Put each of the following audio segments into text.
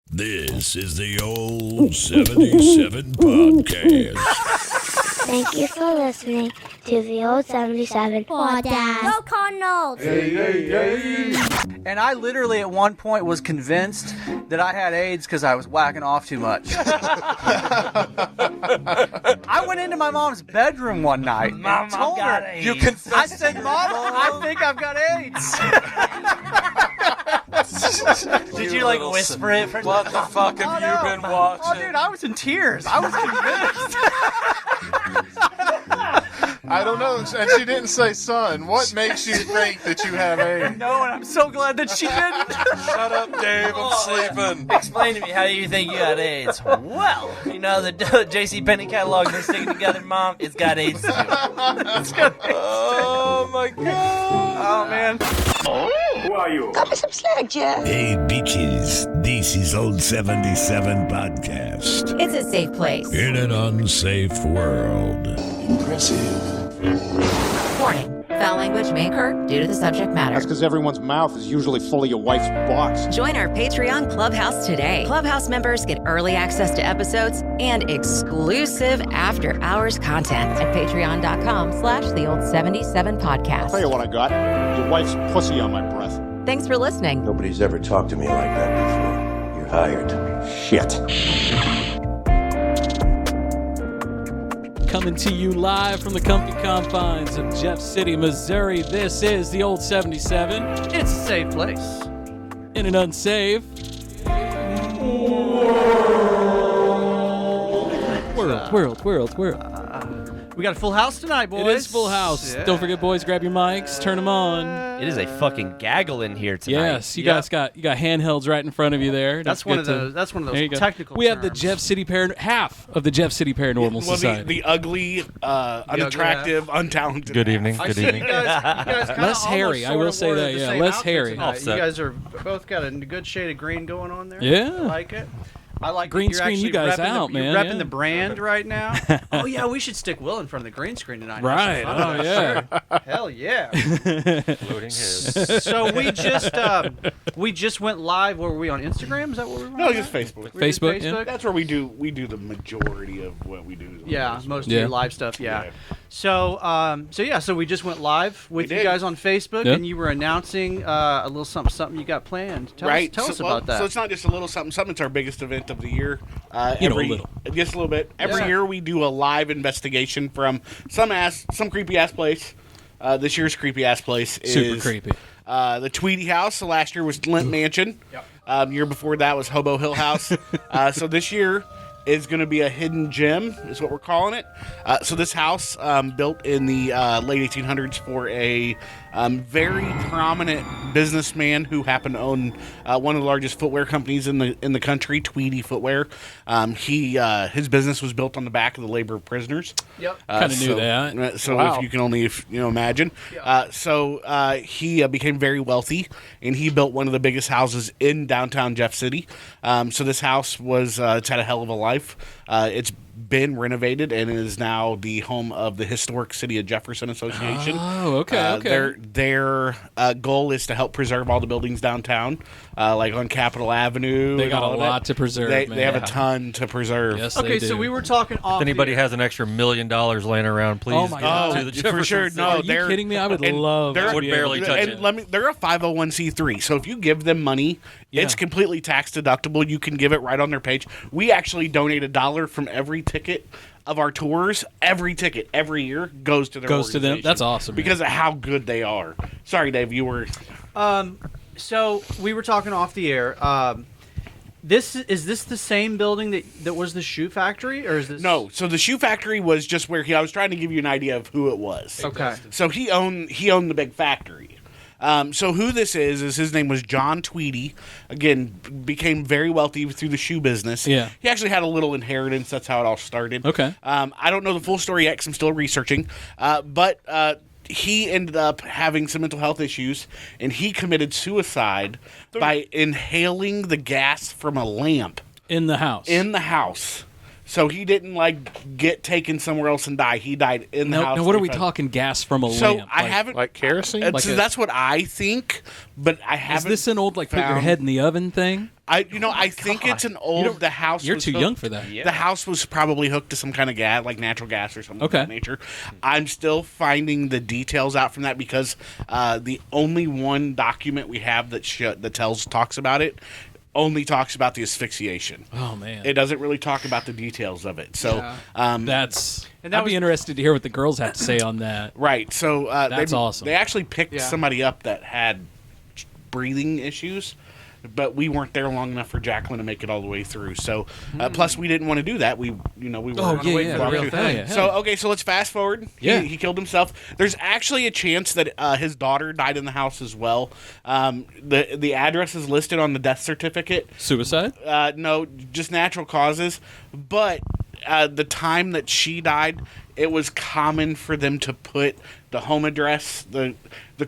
This is the old 77 podcast. Thank you for listening to the old 77 podcast. Go Cardinals! Hey, hey, hey. And I literally at one point was convinced that I had AIDS because I was whacking off too much. I went into my mom's bedroom one night and told her, AIDS. "You confess?" I said, "Mom, I think I've got AIDS." Did you like whisper it? What the fuck have you been watching? Oh, dude, I was in tears. I was convinced. I don't know, and she didn't say son. What makes you think that you have AIDS? No, and I'm so glad that she didn't. Shut up, Dave. I'm sleeping. Explain to me how you think you got AIDS. Well, you know the J.C. Penney catalog they're sticking together, Mom. It's got AIDS too. It's got AIDS. Oh my god. Oh man. Who are you? Cut me some slack, Jeff. Hey, bitches. This is old 77 podcast. It's a safe place. In an unsafe world. Impressive. Warning. Foul language may occur due to the subject matter. That's because everyone's mouth is usually full of your wife's box. Join our Patreon Clubhouse today. Clubhouse members get early access to episodes and exclusive after-hours content at patreon.com/theold77podcast. Tell you what I got. Your wife's pussy on my breath. Thanks for listening. Nobody's ever talked to me like that before. You're hired. Shit. Coming to you live from the comfy confines of Jeff City, Missouri. This is the old 77. It's a safe place. In an unsafe world. We got a full house tonight, boys. It is full house. Yeah. Don't forget, boys, grab your mics, turn them on. It is a fucking gaggle in here tonight. Yes, you guys got handhelds right in front of you there. That's one of those There you go. technical We have the terms. Jeff City half of the Jeff City Paranormal Society. The ugly, unattractive, untalented. Good evening. I Good see evening. You guys kinda Less hairy, almost I will sorta say wore that, the yeah, same less outfit hairy. tonight. Offset. You guys are both got a good shade of green going on there. Yeah. I like it. I like Green that you're screen actually you guys repping out, you're man, repping yeah. the brand right now. Oh yeah, we should stick Will in front of the green screen tonight. Right. Oh, yeah. Hell yeah. Loading his. So we just went live. Where were we on Instagram? Is that what we were? No, on just that? Facebook. We did Facebook, yeah. That's where we do the majority of what we do. on Yeah, Facebook. most of Yeah. your live stuff. Yeah. Yeah. So we just went live with We you did. guys on Facebook, Yeah. and you were announcing a little something you got planned. Tell us about that. So it's not just a little something. It's our biggest event of the year. A little. Just a little bit. Every Yeah. year we do a live investigation from some creepy ass place. This year's creepy ass place is Super creepy. The Tweedy House. So last year was Lint Mansion. Yep. Year before that was Hobo Hill House. So this year is going to be a hidden gem, is what we're calling it. So this house, built in the late 1800s for a very prominent businessman who happened to own one of the largest footwear companies in the country, Tweedy Footwear. His business was built on the back of the labor of prisoners. Yep. Kinda knew that. So Wow. if you can only imagine. He became very wealthy, and he built one of the biggest houses in downtown Jeff City. So this house it's had a hell of a life. It's been renovated and is now the home of the Historic City of Jefferson Association. Oh, okay. Their goal is to help preserve all the buildings downtown, like on Capitol Avenue. They and got all a of lot it. to preserve, They man. have a ton to preserve. Yes, Okay, they do. so we were talking off. If anybody the air. has an extra $1 million laying around, please Oh my God. give it to the for Jefferson sure. City. No, Are you they're kidding me? I would and love they're- to would be able barely to- touch and it. they're a 501c3, so if you give them money, it's Yeah. completely tax deductible. You can give it right on their page. We actually donate $1 from every ticket of our tours. Every ticket every year goes to their Goes to them? organization That's awesome, man. because of how good they are. Sorry, Dave, you were. So we were talking off the air. Is this the same building that was the shoe factory, or is this No, so the shoe factory was just where I was trying to give you an idea of who it was. Okay. So he owned the big factory. So who this is his name was John Tweedy. Again, became very wealthy through the shoe business. Yeah. He actually had a little inheritance. That's how it all started. Okay. I don't know the full story yet because I'm still researching. But he ended up having some mental health issues, and he committed suicide by inhaling the gas from a lamp in the house. in the house. So he didn't get taken somewhere else and die. He died in the house. Now, what are we talking? Gas from a So lamp? I haven't Like kerosene? so that's what I think, but I haven't. Is this an old put your head in the oven thing? I think it's an old. The house. You're was too hooked- young for that. Yeah. The house was probably hooked to some kind of gas, like natural gas or something of that nature. I'm still finding the details out from that because the only one document we have that talks about it only talks about the asphyxiation. Oh man, it doesn't really talk about the details of it. So I'd be interested to hear what the girls have to say on that. Right. So that's awesome. They actually picked somebody up that had breathing issues, but we weren't there long enough for Jacqueline to make it all the way through. So plus we didn't want to do that. We were the real thing. So so let's fast forward. Yeah. He killed himself. There's actually a chance that his daughter died in the house as well. The address is listed on the death certificate. Suicide? No, just natural causes. But the time that she died, it was common for them to put the home address. The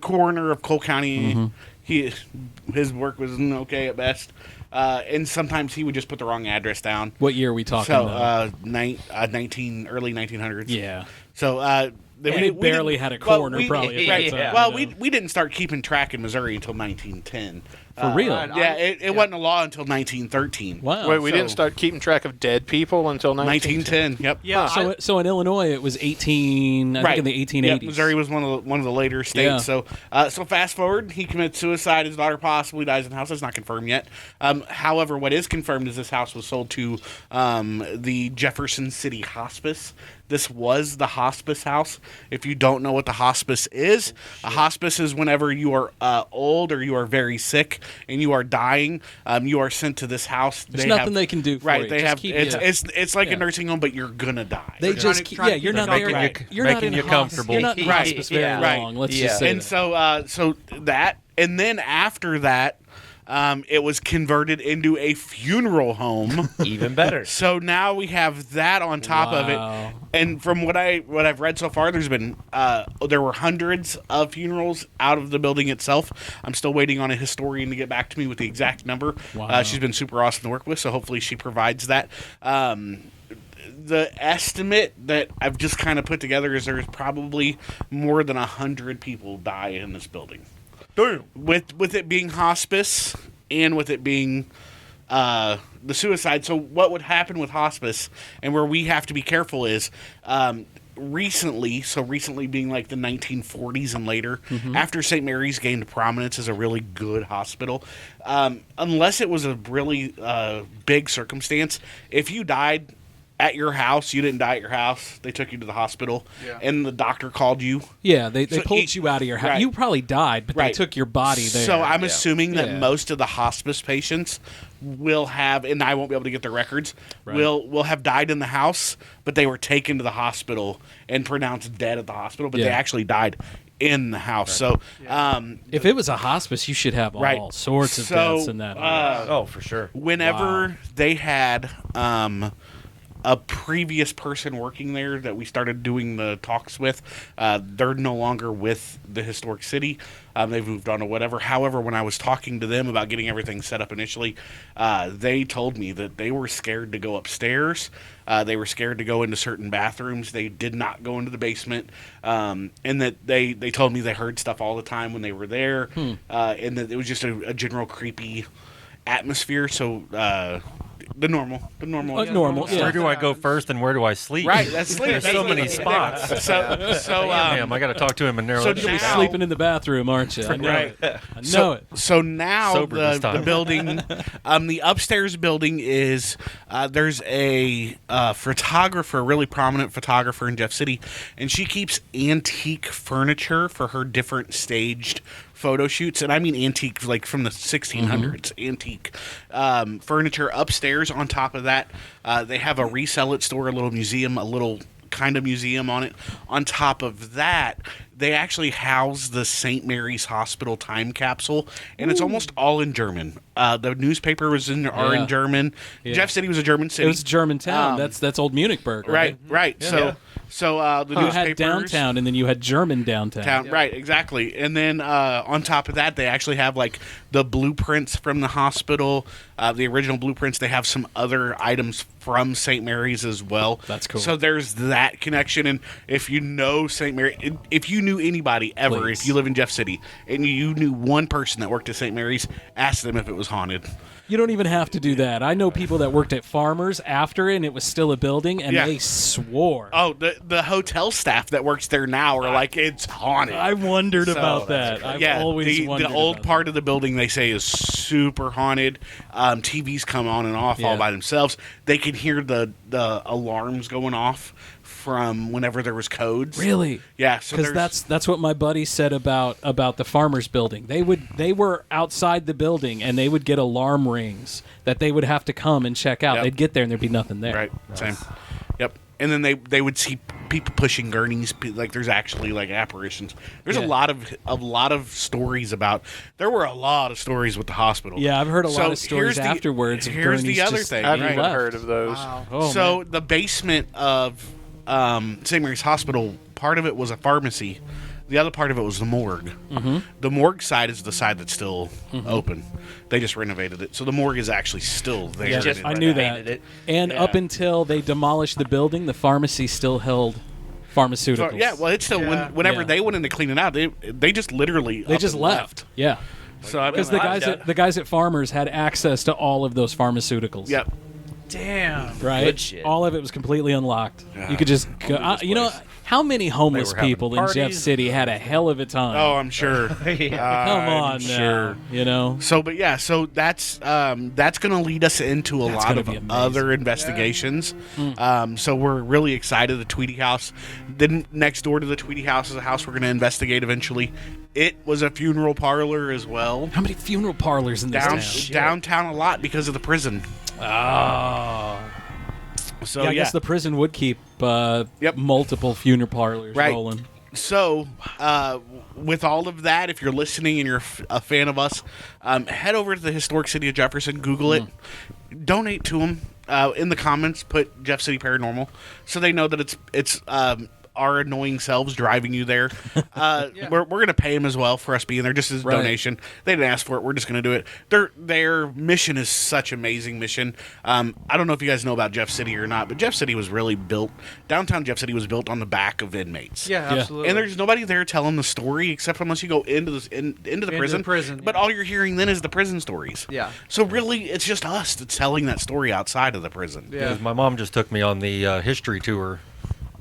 coroner of Cole County, his work was okay at best. And sometimes he would just put the wrong address down. What year are we talking about? So, early 1900s. Yeah. So they barely had a coroner probably. We didn't start keeping track in Missouri until 1910. For real? It wasn't a law until 1913. Wow. Wait, we didn't start keeping track of dead people until 1910. Yep. Yeah. So in Illinois it was 18. I think in the 1880s. Yep, Missouri was one of the later states. Yeah. So fast forward, he commits suicide. His daughter possibly dies in the house. That's not confirmed yet. However, what is confirmed is this house was sold to the Jefferson City Hospice. This was the hospice house. If you don't know what the hospice is, a hospice is whenever you are old or you are very sick and you are dying, you are sent to this house. There's nothing they can do for you. They Just have keep it's like a nursing home, but you're gonna die. They just keep, you're not there. You're not in comfortable. You're not in hospice very long. Let's just say and that. so that, and then after that, it was converted into a funeral home. Even better. So now we have that on top of it. And from what I've read so far, there were hundreds of funerals out of the building itself. I'm still waiting on a historian to get back to me with the exact number. Wow. She's been super awesome to work with, so hopefully she provides that. The estimate that I've just kind of put together is there's probably more than 100 people die in this building. With it being hospice and with it being the suicide. So what would happen with hospice and where we have to be careful is recently being like the 1940s and later, after St. Mary's gained prominence as a really good hospital, unless it was a really big circumstance, if you died at your house, you didn't die at your house. They took you to the hospital, and the doctor called you. Yeah, they pulled you out of your house. Right. You probably died, but they took your body there. So I'm assuming that most of the hospice patients will have, and I won't be able to get their records, will have died in the house, but they were taken to the hospital and pronounced dead at the hospital, but they actually died in the house. Right. So if it was a hospice, you should have all sorts of deaths in that. For sure. Whenever they had a previous person working there that we started doing the talks with, they're no longer with the historic city. They've moved on to whatever. However, when I was talking to them about getting everything set up initially, they told me that they were scared to go upstairs. They were scared to go into certain bathrooms. They did not go into the basement. And that they told me they heard stuff all the time when they were there. And that it was just a general creepy atmosphere. So the normal. Where do I go first and where do I sleep? Right, that's sleep. There's so many spots. Damn, I got to talk to him and narrow it You'll be down. sleeping in the bathroom, aren't you? I know it. I know it. So now the building, the upstairs building is there's a photographer, really prominent photographer in Jeff City, and she keeps antique furniture for her different staged photo shoots, and I mean antique, like from the 1600s, antique furniture upstairs. On top of that, they have a resell it store, a little museum, a little kind of museum on it. On top of that, they actually house the St. Mary's Hospital time capsule, and it's almost all in German. The newspaper are in German. Yeah. Jeff City was a German city. It was a German town. That's old Munichburg, right? Right. Yeah. So the you newspapers had downtown, and then you had German downtown. Right, exactly. And then on top of that, they actually have like the blueprints from the hospital, the original blueprints. They have some other items from St. Mary's as well. That's cool. So there's that connection. And if you know St. Mary, if you knew anybody ever, Please. if you live in Jeff City and you knew one person that worked at St. Mary's, ask them if it was haunted. You don't even have to do that. I know people that worked at Farmers after it, and it was still a building, and they swore. Oh, the hotel staff that works there now are like, it's haunted. I wondered about that. I've always wondered the old about part of the building they say is super haunted. TVs come on and off all by themselves. They can hear the alarms going off from whenever there was codes. Really? Yeah. So because that's what my buddy said about the Farmers building. They were outside the building, and they would get alarm rings that they would have to come and check out. Yep. They'd get there, and there'd be nothing there. Right. Same. Yep. And then they would see people pushing gurneys. Like there's actually like apparitions. There's a lot of stories about. There were a lot of stories with the hospital. Yeah, I've heard a lot of stories afterwards. Of Here's the gurneys other just thing. I haven't Right? even heard of those. Wow. Oh, So man. the basement of St. Mary's Hospital, part of it was a pharmacy. The other part of it was the morgue. Mm-hmm. The morgue side is the side that's still open. They just renovated it. So the morgue is actually still there. Yeah, I knew that. And up until they demolished the building, the pharmacy still held pharmaceuticals. So, yeah, well, it's still whenever they went in to clean it out, they just literally left. Yeah. So because the guys at Farmers had access to all of those pharmaceuticals. Yep. Damn. Right. Good shit. All of it was completely unlocked. You could just go. You know, how many homeless people in Jeff City had a hell of a time? Oh, I'm sure. Come on, now, you know. So, but yeah, so that's going to lead us into a lot of other investigations. So we're really excited. The Tweedy House. Then next door to the Tweedy House is a house we're going to investigate eventually. It was a funeral parlor as well. How many funeral parlors in this town? Downtown a lot because of the prison. Oh. So I guess the prison would keep multiple funeral parlors rolling. So, with all of that, if you're listening and you're a fan of us, head over to the historic city of Jefferson, Google it, donate to them. In the comments, put Jeff City Paranormal, so they know that it's our annoying selves driving you there. We're going to pay them as well for us being there, just as a donation. They didn't ask for it. We're just going to do it. Their mission is such an amazing mission. I don't know if you guys know about Jeff City or not, but Jeff City was really built. Downtown Jeff City was built on the back of inmates. Yeah, absolutely. And there's nobody there telling the story except unless you go into the prison. But all you're hearing then is the prison stories. Yeah. So really, it's just us that's telling that story outside of the prison. Yeah. My mom just took me on the history tour.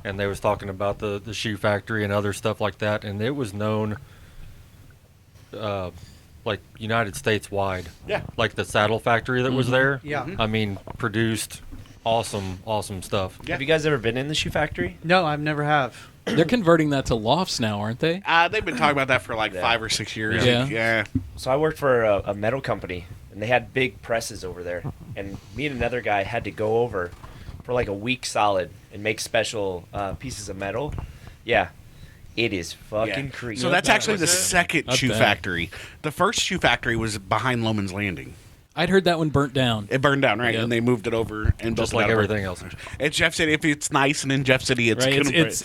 And they was talking about the shoe factory and other stuff like that, and it was known, like United States wide. Yeah. Like the saddle factory that was there. Yeah. I mean, produced awesome stuff. Yeah. Have you guys ever been in the shoe factory? No, I've never have. They're converting that to lofts now, aren't they? They've been talking about that for like 5 or 6 years. Yeah. So I worked for a metal company, and they had big presses over there. And me and another guy had to go over for like a week solid and make special pieces of metal. Yeah. It is fucking creepy. So that's actually the second shoe factory. The first shoe factory was behind Loman's Landing. I'd heard that one burnt down. It burned down, right? Yep. And they moved it over and built just like everything else. It's Jeff City. If it's nice and in Jeff City, it's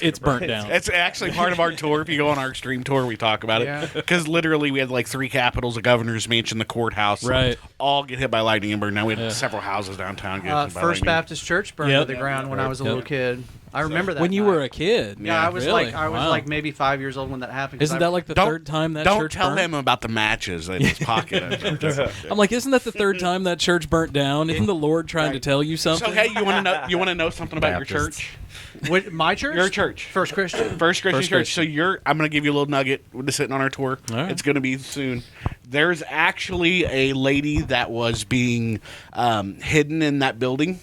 it's burnt down. It's actually part of our tour. If you go on our extreme tour, we talk about it because literally we had like 3 capitals: a governor's mansion, the courthouse, all get hit by lightning and burn. Now we had several houses downtown get hit by First lightning. Baptist Church burned to the ground when I was a little kid. I remember that. When you were a kid. Yeah, I was really? like maybe 5 years old when that happened. Isn't that like the third time that church Don't tell burnt? him about the matches in his pocket. I'm like, isn't that the third time that church burnt down? Isn't the Lord trying to tell you something? So hey, you want to know something about your church? What, my church? Your church. First Christian. First Christian Church. So I'm going to give you a little nugget. We're just sitting on our tour. Right. It's going to be soon. There's actually a lady that was being hidden in that building.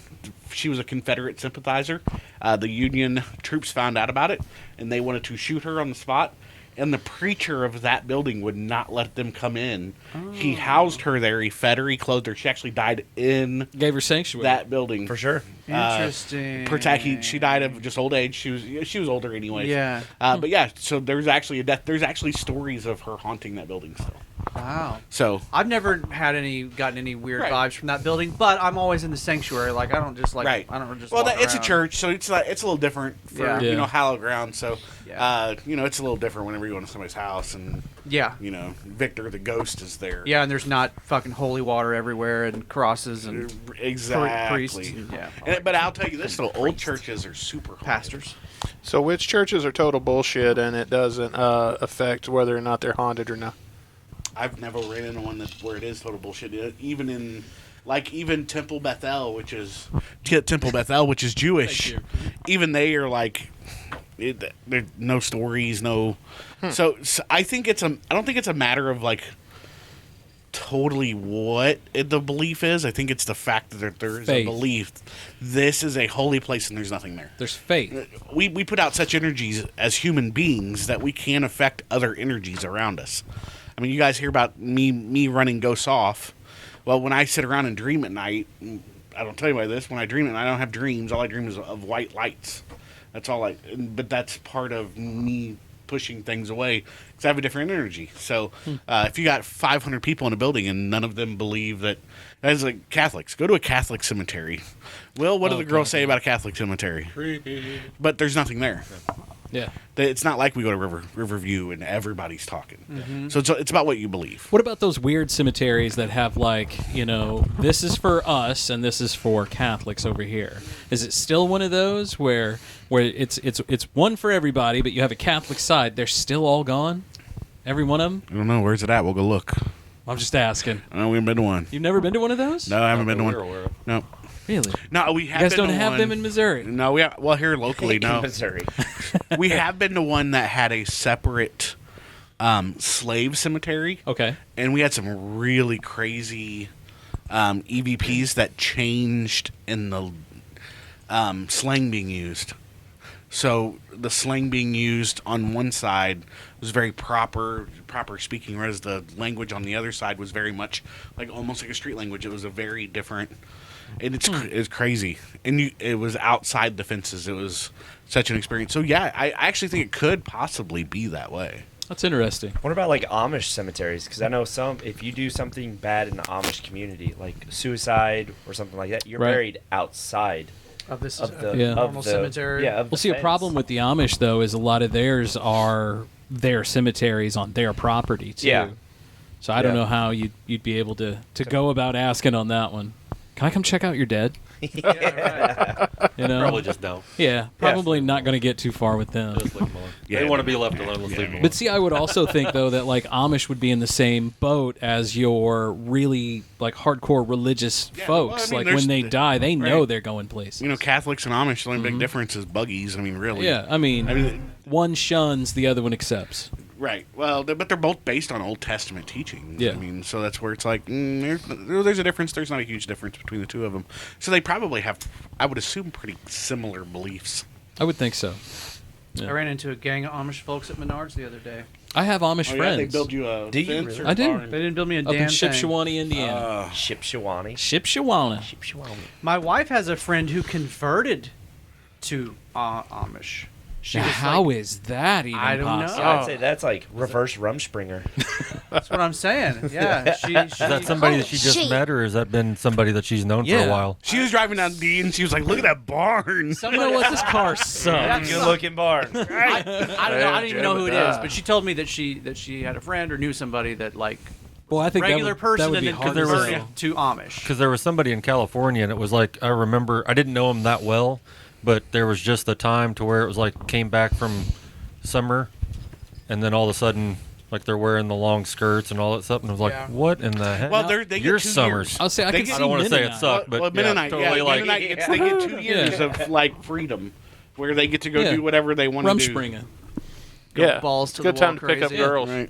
She was a Confederate sympathizer. The Union troops found out about it, and they wanted to shoot her on the spot. and the preacher of that building would not let them come in. He housed her there. He fed her. He clothed her. She actually died in Gave her sanctuary. that building. For sure. Interesting. She died of just old age. She was older anyway. Yeah. But yeah, so there's actually a death. There's actually stories of her haunting that building still. Wow. So I've never gotten any weird Right. vibes from that building, but I'm always in the sanctuary. Like I don't just like Right. I don't just. well, walk it's a around. church, so it's a little different for Yeah. Yeah. hallowed ground. So Yeah. it's a little different whenever you go into somebody's house and Yeah. Victor the ghost is there. Yeah, and there's not fucking holy water everywhere and crosses and Exactly. priests. Yeah. But I'll tell you this though, old churches are super haunted. Pastors. So which churches are total bullshit and it doesn't affect whether or not they're haunted or not? I've never ran into one where it is total bullshit. Even Temple Bethel, which is Jewish. Even they are like, there no stories, no. So I think I don't think it's a matter of like totally what the belief is. I think it's the fact that there is Faith. a belief. This is a holy place and there's nothing there. There's faith. We put out such energies as human beings that we can affect other energies around us. I mean, you guys hear about me running ghosts off. Well, when I sit around and dream at night, I don't tell you about this. When I dream at night, I don't have dreams. All I dream is of white lights. That's all but that's part of me pushing things away because I have a different energy. So if you got 500 people in a building and none of them believe that, as like Catholics, go to a Catholic cemetery. Well, what do the girls say about a Catholic cemetery? Creepy. But there's nothing there. Yeah. It's not like we go to Riverview and everybody's talking. Mm-hmm. So it's about what you believe. What about those weird cemeteries that have like, this is for us and this is for Catholics over here? Is it still one of those where it's one for everybody, but you have a Catholic side? They're still all gone, every one of them. I don't know. Where's it at? We'll go look. I'm just asking. No, we haven't been to one. You've never been to one of those? No, I haven't been to We're one. aware of. No. Really? No, we have. You guys been don't to have one. them in Missouri? No, here locally. No, In Missouri. we have been to one that had a separate slave cemetery. Okay. And we had some really crazy EVPs that changed in the slang being used. So the slang being used on one side was very proper speaking, whereas the language on the other side was very much like almost like a street language. It was a very different, and it's crazy. And it was outside the fences. It was such an experience. So yeah, I actually think it could possibly be that way. That's interesting. What about like Amish cemeteries? Because I know if you do something bad in the Amish community, like suicide or something like that, you're Right. buried outside Of this of the Yeah. normal cemetery. Yeah. Of the Well, see, a fence. problem with the Amish, though, is a lot of theirs are their cemeteries on their property, too. Yeah. So I don't Yeah. know how you'd be able to go about asking on that one. Can I come check out your dead? Yeah, right. Probably just don't. Yeah, probably not going to get too far with them. Just leave them alone. Yeah, They want to be left alone. Let's leave them alone. But see, I would also think, though, that like Amish would be in the same boat as your really like hardcore religious Yeah, folks. well, I mean, like there's when they die, they know right. they're going places. Catholics and Amish, the only big difference is buggies. I mean, really. Yeah, I mean, one shuns, the other one accepts. Right. Well, but they're both based on Old Testament teachings. Yeah. I mean, so that's where it's like, there's a difference. There's not a huge difference between the two of them. So they probably have, I would assume, pretty similar beliefs. I would think so. I ran into a gang of Amish folks at Menards the other day. I have Amish friends. They build you a Do you fence really? or I a do. barn. They didn't build me a Up in damn thing. Shipshewana, Indiana. Shipshewana. Shipshewana. Shipshewana. My wife has a friend who converted to Amish. She Now, was how like, is that even I don't know. possible? Yeah, I'd say that's like reverse Rumspringer. That's what I'm saying. Yeah. Is that somebody that she just shit. met, or has that been somebody that she's known for Yeah. a while? She was driving down D and she was like, look at that barn. You know what? This car sucks. Good looking barn. I don't know. I don't even know who it is, but she told me that she had a friend or knew somebody that like Well, I think regular that person would and be then hard to converted sell. to Amish. Because there was somebody in California, and it was like, I remember, I didn't know him that well, but there was just a time to where it was like, came back from summer, and then all of a sudden, like they're wearing the long skirts and all that stuff, and I was like, Yeah. what in the heck? Well, they get Your 2 summers. years. I'll say I They could get- see I don't want to say it Mennonite. sucked, but well, yeah, Mennonite, totally yeah, like, Mennonite, they get 2 years of like freedom, where they get to go Yeah. do whatever they want to do. Rumspringa. Go balls to Good the time wall to pick up crazy. girls. Right.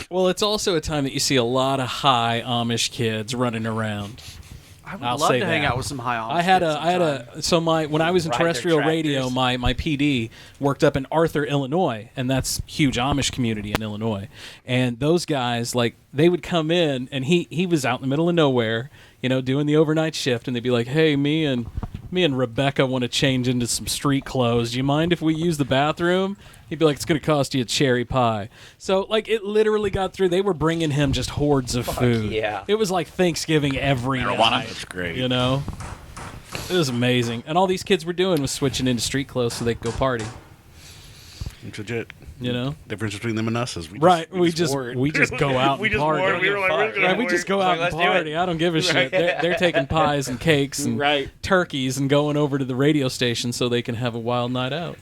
Well, it's also a time that you see a lot of high Amish kids running around. I would I'll love say to hang that. out with some high Amish I had kids sometime. when I was in Ride their terrestrial radio, tractors. my PD worked up in Arthur, Illinois, and that's huge Amish community in Illinois. And those guys, like, they would come in, and he was out in the middle of nowhere, doing the overnight shift, and they'd be like, "Hey, me and Rebecca want to change into some street clothes. Do you mind if we use the bathroom?" He'd be like, "It's going to cost you a cherry pie." So, like, it literally got through. They were bringing him just hordes of food. yeah. It was like Thanksgiving every night. That's great. It was amazing. And all these kids were doing was switching into street clothes so they could go party. It's legit. Difference between them and us is we just go out and and party. wore it. We were like, we're gonna We wear just it. go out and let's do party. it. I don't give a shit. They're taking pies and cakes and turkeys and going over to the radio station so they can have a wild night out.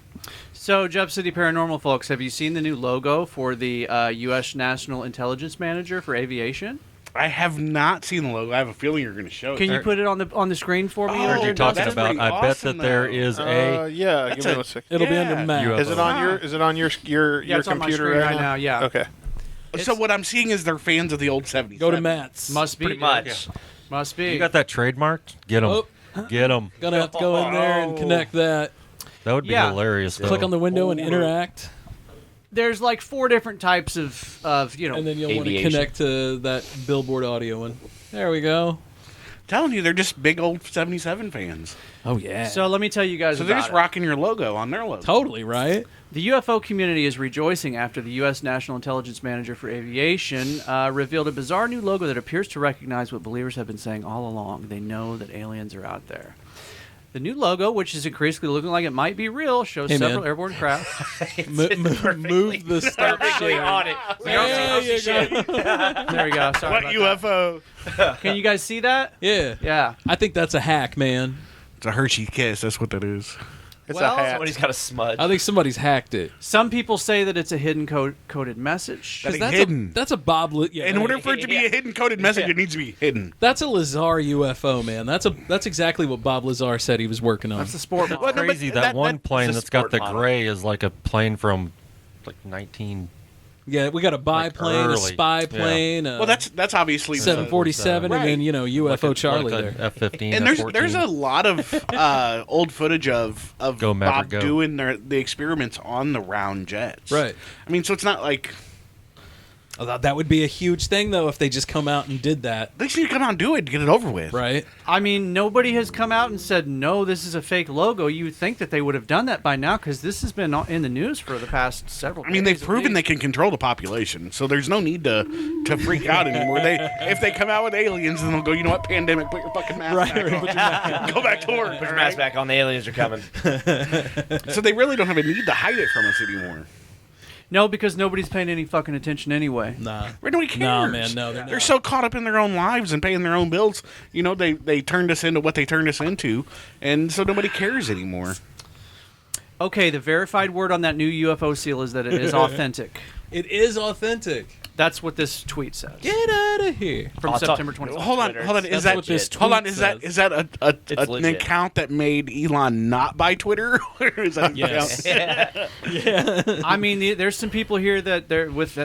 So, Jeff City Paranormal folks, have you seen the new logo for the U.S. National Intelligence Manager for Aviation? I have not seen the logo. I have a feeling you're going to show it. Can you put it on the screen for me? Oh, What are you talking that's about? pretty I bet awesome, that there though. is a. Yeah, That's give me 1 second. It'll be under Mac. UFO. Is it on your? Is it on your Yeah, it's on my computer screen right now. Yeah. Okay. So what I'm seeing is they're fans of the old 70s. Go to Matt's. Must be Pretty much. Must be. You got that trademarked? Get them. Oh. Get them. Gonna have to go in there and connect that. That would be Yeah. hilarious. Though. Click on the window and interact. There's like 4 different types of And then you'll want to Aviation. connect to that billboard audio one. There we go. Telling you, they're just big old 77 fans. Oh, yeah. So let me tell you guys So they're about just it. rocking your logo on their logo. Totally, right? The UFO community is rejoicing after the U.S. National Intelligence Manager for Aviation revealed a bizarre new logo that appears to recognize what believers have been saying all along. They know that aliens are out there. The new logo, which is increasingly looking like it might be real, shows Hey, several man. airborne craft. Move the start Perfectly share. on it. There you go. There we go. Sorry What about UFO? that. Can you guys see that? Yeah. Yeah. I think that's a hack, man. It's a Hershey kiss. That's what that is. It's Well, a hat. Somebody's got a smudge. I think somebody's hacked it. Some people say that it's a hidden coded message. That 'Cause ain't that's hidden. that's a Bob. Yeah, In order for it to be a hidden coded message, it needs to be hidden. that's a Lazar UFO, man. That's exactly what Bob Lazar said he was working on. That's the sport model. Well, no, but Crazy that one plane it's a that's got the sport model. gray is like a plane from like 19. Yeah, we got a biplane, a early. spy Yeah. plane, Well, that's obviously the- 747, and then UFO Charlie like there. F-15. And there's F-14. a lot of old footage of Go Maverick, Bob go. doing the experiments on the round jets. Right. I mean, so it's not like That would be a huge thing, though, if they just come out and did that. they should come out and do it, get it over with. Right. I mean, nobody has come out and said, no, this is a fake logo. You would think that they would have done that by now because this has been in the news for the past several I mean, days they've at proven they least. can control the population, so there's no need to freak out anymore. If they come out with aliens, then they'll go, you know what, pandemic, put your fucking mask Right, back right, on. put your mask Go back to work. Put your all mask right? back on. The aliens are coming. So they really don't have a need to hide it from us anymore. No, because nobody's paying any fucking attention anyway. Nah. Nobody cares. Nah, man, no, they're They're not. so caught up in their own lives and paying their own bills. You know, they turned us into what they turned us into, and so nobody cares anymore. Okay, the verified word on that new UFO seal is that it is authentic. It is authentic. That's what this tweet says. Get out of here. From I'll talk- September 27th. Hold on. Twitter. Is That's that what this hold on? tweet Is that says. an legit. account that made Elon not buy Twitter? Or is that an Yes. account? I mean, there's some people here that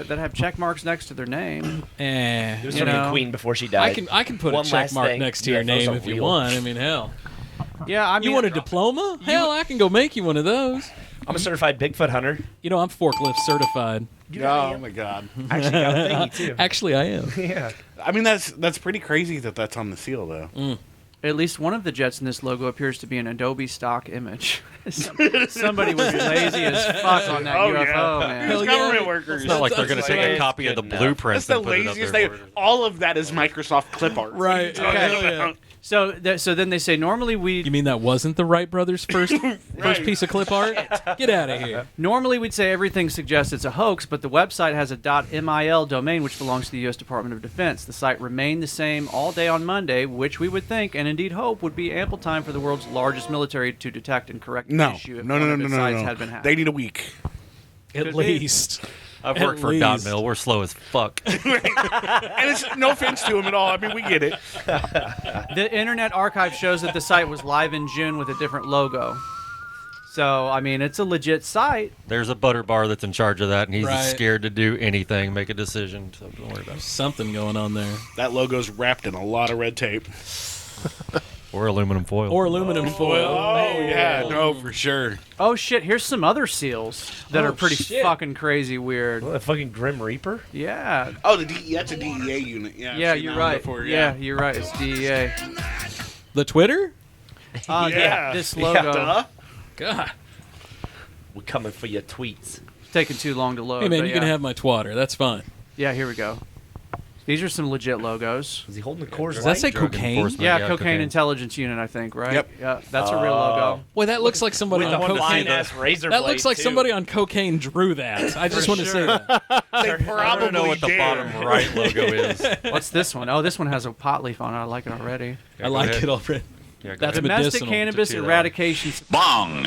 have check marks next to their name. It was You from the know, Queen before she died. I can put One a check last mark thing, next to your UFOs name are if you real. want. I mean, hell. Yeah, I mean, You want a diploma? Hell, I can go make you one of those. I'm a certified Bigfoot hunter. You know, I'm forklift certified. Oh my god! I actually got a thingy too. Actually, I am. Yeah. I mean, that's pretty crazy that that's on the seal, though. At least one of the jets in this logo appears to be an Adobe stock image. Somebody was lazy as fuck on that Oh, UFO, yeah. man. Hell It's yeah. government workers. It's not like they're going to That's take a like- copy of the Good enough. blueprints That's the and put it up laziest there. thing. All of that is Microsoft clip art. Right. What are you talking Okay. about? So then they say normally You mean that wasn't the Wright brothers' first piece of clip art? Get out of here. Normally, we'd say everything suggests it's a hoax, but the website has a .mil domain which belongs to the U.S. Department of Defense. The site remained the same all day on Monday, which we would think, and indeed hope, would be ample time for the world's largest military to detect and correct the No, issue if no, one no, of no, its no, sites no. had been hacked. They need a week. At Could be. least. I've At worked for least. Dot Mill. We're slow as fuck. And it's no offense to him at all. I mean, we get it. The Internet Archive shows that the site was live in June with a different logo. So, I mean, it's a legit site. There's a butter bar that's in charge of that, and he's Right. scared to do anything, make a decision. So don't worry about it. Something going on there. That logo's wrapped in a lot of red tape. Or aluminum foil. Or aluminum foil. Oh, yeah. No, for sure. Oh shit! Here's some other seals that are pretty fucking crazy weird. What, a fucking Grim Reaper? Yeah. Oh, that's a DEA unit. Yeah, Yeah, I've seen you're that one right. before, Yeah, you're right. It's DEA. The Twitter? Yeah. This logo. duh. God. We're coming for your tweets. It's taking too long to load. Hey, man, but you can yeah. have my twatter. That's fine. Yeah, here we go. These are some legit logos. Is he holding the Coors Does that say Drug cocaine? enforcement. Yeah, cocaine intelligence unit, I think, right? Yep. Yeah, that's a real logo. Boy, that looks like somebody With on a cocaine. fine-ass razor That blade, looks like too. somebody on cocaine drew that. I just want to say that. They I probably don't know what the did. bottom right logo is. What's this one? Oh, this one has a pot leaf on it. I like it already. I like it already. Yeah, go That's ahead. Domestic medicinal. cannabis To that one. eradication. Bong!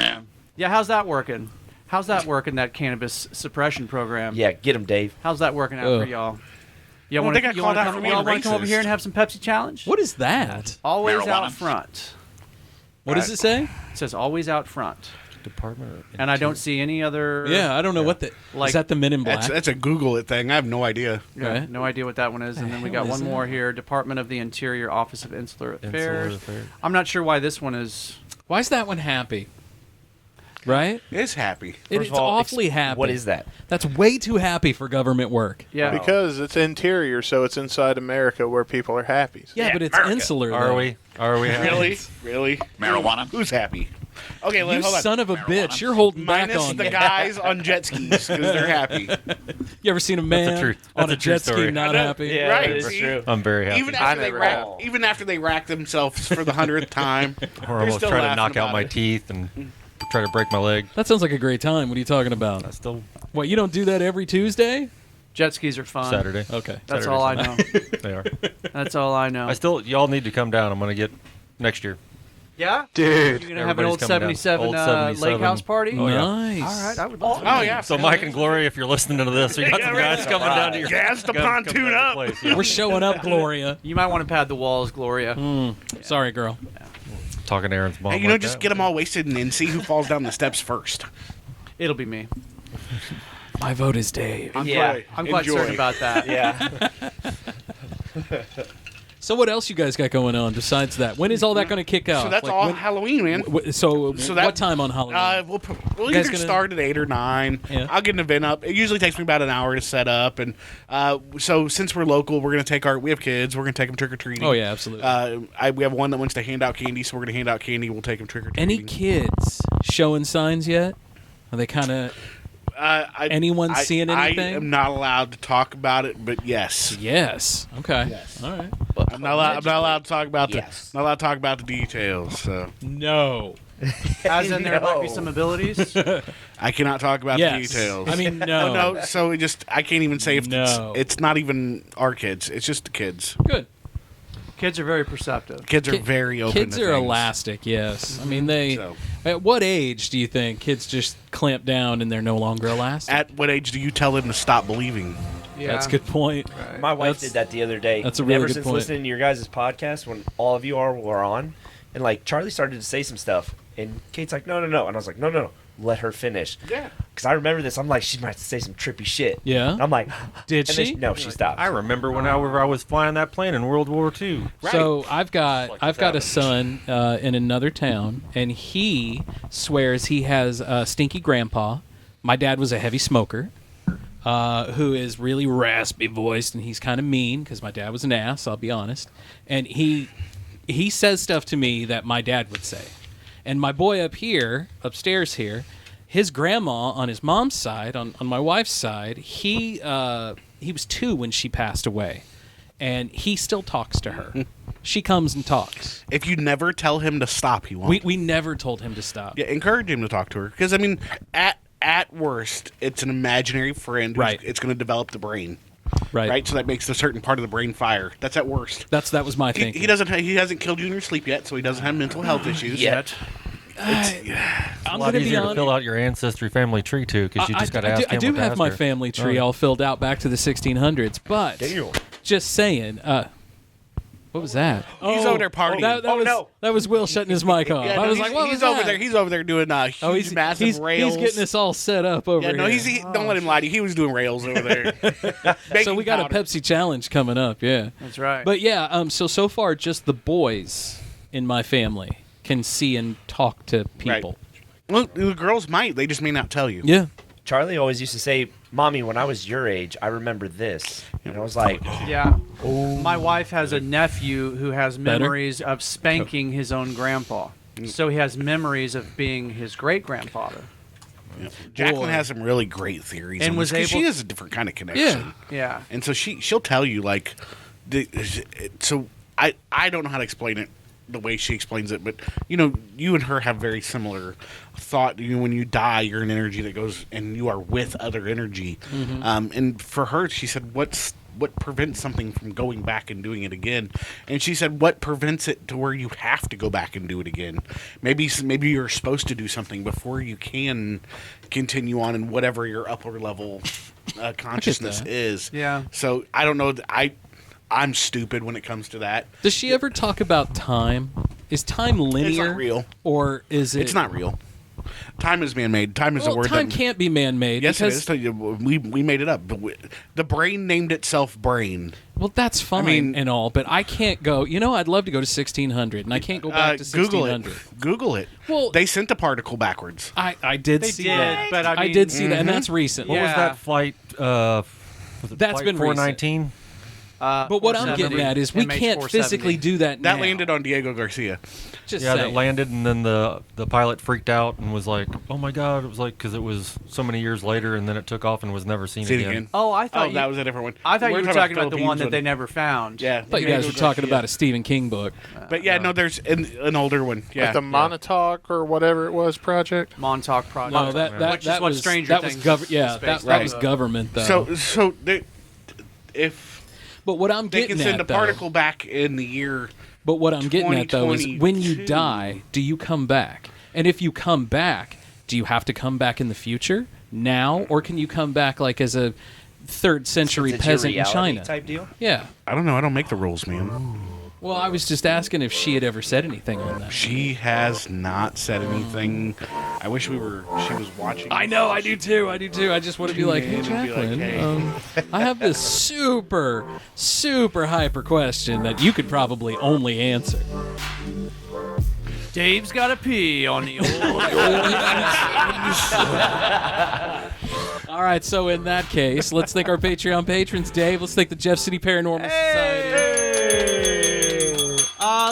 Yeah, how's that working? How's that working, that cannabis suppression program? Yeah, get him, Dave. How's that working out for y'all? You Well, want they to got called out for being come over racist. here and have some Pepsi challenge? What is that? Always Marijuana. out front. What does it say? It says always out front. Department of And I don't see any other... Yeah, I don't know what the... Like- is that the Men in Black? That's a Google it thing. I have no idea. Yeah, Okay. no idea what that one is. And then we hell got is one more that? here. Department of the Interior, Office of Insular Affairs. Affairs. I'm not sure why this one is... Why is that one happy? Right? It's happy. It's of all, awfully happy. What is that? That's way too happy for government work. Yeah. Because it's interior, so it's inside America where people are happy. Yeah, but it's America. insular. Are though. we? Are we? Really? Really? Marijuana. Who's happy? Okay, You hold on. son of a bitch! You're holding back Minus on the me. guys on jet skis because they're happy. You ever seen a man truth. on That's a a true jet ski story. not I know. happy? Yeah, Right, that is see? true. I'm very happy. Even after they never rack, have. even after they rack themselves for the 100th time, or they're almost still try to laughing knock out about my it. teeth and try to break my leg. That sounds like a great time. What are you talking about? I still What, you don't do that every Tuesday? Jet skis are fun. Saturday. Okay. That's Saturday, all I Sunday. know. They are. That's all I know. I still. Y'all need to come down. I'm gonna get next year. Yeah? Dude. You're going to have an old Everybody's coming 77, down. Old 77. lake house party? Oh, yeah. Nice. All right, I would love Oh yeah. So Mike and Gloria, if you're listening to this, we got some guys coming down to your Gas the come pontoon down to up. your place, yeah. We're showing up, Gloria. You might want to pad the walls, Gloria. Sorry, girl. Talking to Aaron's mom. Hey, you know, like just that. get them all wasted and then see who falls down the steps first. It'll be me. My vote is Dave. Yeah. I'm quite Enjoy. certain about that. Yeah. So what else you guys got going on besides that? When is all that going to kick off? So that's Like, all when- Halloween, man. So that- what time on Halloween? We'll guys either gonna- start at 8 or 9. Yeah. I'll get an event up. It usually takes me about an hour to set up, and so since we're local, we're gonna take we have kids. We're gonna take them trick or treating. Oh, yeah, absolutely. We have one that wants to hand out candy, so we're gonna hand out candy. We'll take them trick or treating. Any kids showing signs yet? Are they kind of... Anyone seeing anything? I am not allowed to talk about it, but yes. Yes. Okay. All right. I'm not allowed to talk about Yes. not allowed to talk about the details. So No. As in, there might be No. some abilities. I cannot talk about Yes. the details. I mean, no. Oh, no. So I can't even say if No. it's not even our kids. It's just the kids. Good. Kids are very perceptive. Kids are very open. Kids to are things. elastic, yes. I mean, they... So. At what age do you think kids just clamp down and they're no longer elastic? At what age do you tell them to stop believing? Yeah. That's a good point. My wife That's- did that the other day. that's a really Ever good since point. listening to your guys' podcast, when all of you were on, and like Charlie started to say some stuff, and Kate's like, no, and I was like, no, let her finish. Yeah. Because I remember this. I'm like, she might say some trippy shit. Yeah? And I'm like, Did and then she? No, she stopped. I remember when I was flying that plane in World War II. So I've got Like I've got a that. son in another town, and he swears he has a stinky grandpa. My dad was a heavy smoker, who is really raspy voiced, and he's kind of mean because my dad was an ass. I'll be honest, and he says stuff to me that my dad would say. And my boy upstairs here, his grandma on his mom's side, on my wife's side, he was 2 when she passed away, and he still talks to her. She comes and talks. If you never tell him to stop, he won't. We never told him to stop. Yeah, encourage him to talk to her. Because, I mean, at worst, it's an imaginary friend. Right. It's going to develop the brain. Right. Right? So that makes a certain part of the brain fire. That's at worst. That was my thinking. He hasn't killed you in your sleep yet, so he doesn't have mental health issues. Yet. I'm A lot gonna be easier to honest. fill out your ancestry family tree too, because you just got to ask I him do what to have ask my her. family tree Oh. all filled out back to the 1600s, but just saying. What was that? He's over there partying. That was Will shutting his mic off. Yeah, I no, was he's, like, what he's was over that? there. He's over there doing huge, massive rails. He's getting us all set up over Yeah, here. no, don't let him lie to you. He was doing rails over there. So we got a Pepsi challenge coming up, yeah. That's right. But yeah, so far just the boys in my family can see and talk to people. Well, the girls might. They just may not tell you. Yeah. Charlie always used to say, "Mommy, when I was your age, I remember this." And I was like, Yeah. My wife has a nephew who has memories of spanking his own grandpa. So he has memories of being his great-grandfather. Yeah. Jacqueline has some really great theories, And was able. She has a different kind of connection. Yeah. And so she'll tell you like, so I don't know how to explain it the way she explains it, but you and her have very similar thought. When you die, you're an energy that goes, and you are with other energy. And for her, she said, what prevents something from going back and doing it again? And she said, what prevents it to where you have to go back and do it again? Maybe you're supposed to do something before you can continue on in whatever your upper level consciousness is. Yeah. So I don't know. I'm stupid when it comes to that. Does she ever talk about time? Is time linear? It's not real. Or is it? It's not real. Time is man-made. Time is a word. Time can't be man-made. Yes, it is. We made it up. The brain named itself brain. Well, that's fine and all, but I can't go. I'd love to go to 1600, and I can't go back to 1600. Google it. Well, they sent the particle backwards. I did see that, but I did see that, and that's recent. What was that flight? Was it That's flight been 419? But what I'm getting at is we can't physically do that now. That landed on Diego Garcia. Just yeah, saying. that landed, and then the pilot freaked out and was like, "Oh my god!" It was like because it was so many years later, and then it took off and was never seen again. Oh, I thought that was a different one. I thought you were talking about the one that Philippines they never found. Yeah, I thought you guys were talking about a Stephen King book. But yeah, no, there's an older one. Yeah, Like the Montauk or whatever it was project. Montauk Project. No, that was was Stranger Things. That was government though. So if. But what I'm they getting can send at, a particle back in the year. But what I'm getting at though is when you die, do you come back? And if you come back, do you have to come back in the future now, or can you come back like as a 3rd century peasant in China type deal? Yeah. I don't know. I don't make the rules, man. Well, I was just asking if she had ever said anything on that. She has not said anything. I wish she was watching. I know, I do too. I just want to be like, hey, Jacqueline, I have this super, super hyper question that you could probably only answer. Dave's got to pee on the old. All right, so in that case, let's thank our Patreon patrons. Dave, let's thank the Jeff City Paranormal Society.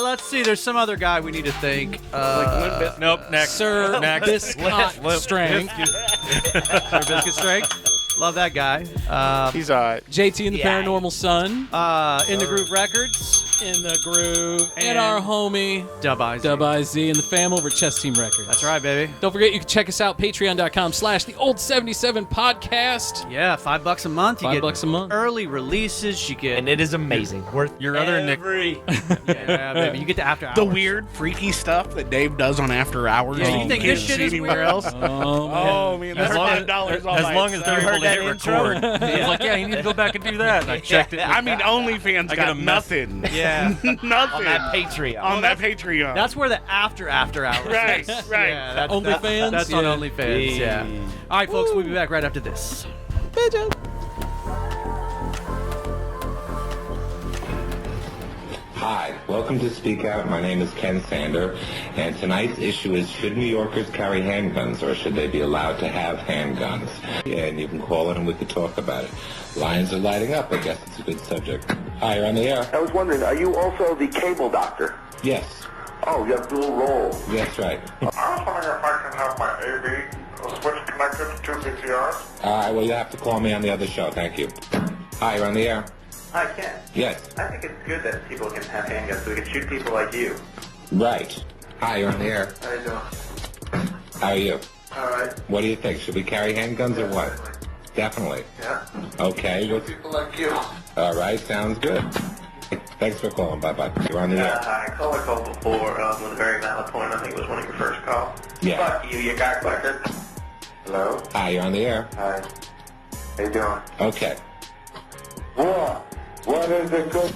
Let's see. There's some other guy we need to thank. Nope. Next. Sir, Next. Biscuit Strength. Sir Biscuit Strength. Love that guy. He's all right. JT and the Paranormal Son. In the Groove Records. In the Groove. And our homie Dub IZ. and the fam over at Chess Team Records. That's right, baby. Don't forget, you can check us out, patreon.com/the-old77 podcast. Yeah, $5 a month. You $5 a month. Early releases. You get. And it is amazing. Worth Your other Nick. Yeah, baby. You get the after hours. The weird, freaky stuff that Dave does on After Hours. Yeah, you think can't this shit see is anywhere weird? else? Oh, man, that's $5 As long as they're able to hit record. He was like, yeah, you need to go back and do that. And I checked it. I mean, OnlyFans I got got a nothing. Yeah. Nothing. on that Patreon. On that Patreon. That's where the after hours. Right, is. right. Yeah, that's OnlyFans? That's on OnlyFans. Yeah. All right, folks. We'll be back right after this. Hi, welcome to Speak Out. My name is Ken Sander, and tonight's issue is, should New Yorkers carry handguns, or should they be allowed to have handguns? And you can call in and we can talk about it. Lines are lighting up. I guess it's a good subject. Hi, you're on the air. I was wondering, are you also the cable doctor? Yes. Oh, you have dual role. That's right. I was wondering if I can have my AV switch connected to 2 VCRs. Well, you have to call me on the other show. Thank you. Hi, you're on the air. I can. Yes. I think it's good that people can have handguns so we can shoot people like you. Right. Hi, you're on the air. How you doing? How are you? All right. What do you think? Should we carry handguns or what? Definitely. Yeah. Okay. People like you. All right. Sounds good. Thanks for calling. Bye-bye. You're on the air. I called before with a very valid point. I think it was one of your first calls. Yeah. Fuck you cocksucker. Hello? Hi, you're on the air. Hi. How you doing? Okay. What is it good?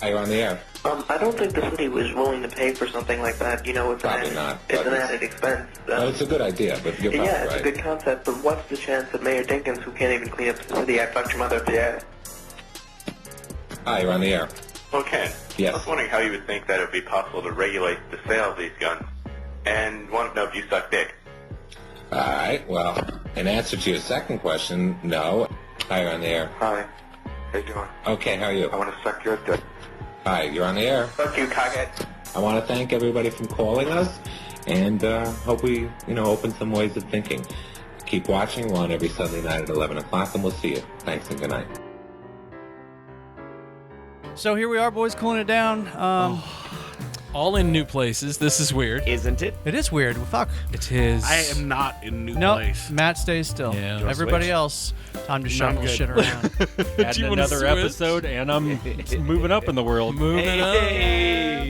Hi, you're on the air. I don't think the city was willing to pay for something like that. You know, it's Probably an not, it's but an added expense. It's a good idea, but you're probably yeah, it's right. a good concept, but what's the chance that Mayor Dinkins, who can't even clean up the city, I fucked your mother up the ass? Hi, you're on the air. Well, Ken, Yes. I was wondering how you would think that it would be possible to regulate the sale of these guns, and wanted to know if you suck dick. All right, well, in answer to your second question, no. Hi, you're on the air. Hi. How you doing? Okay, how are you? I want to suck your dick. Hi, you're on the air. Fuck you, cockhead. I want to thank everybody for calling us, and hope we, open some ways of thinking. Keep watching. We're on every Sunday night at 11 o'clock, and we'll see you. Thanks and good night. So here we are, boys, cooling it down. All in new places. This is weird. Isn't it? It is weird. Well, fuck. It is. I am not in new Nope. place. Matt stays still. Yeah. Everybody else, time to shuffle shit around. Adding another episode, and I'm moving up in the world. Moving up.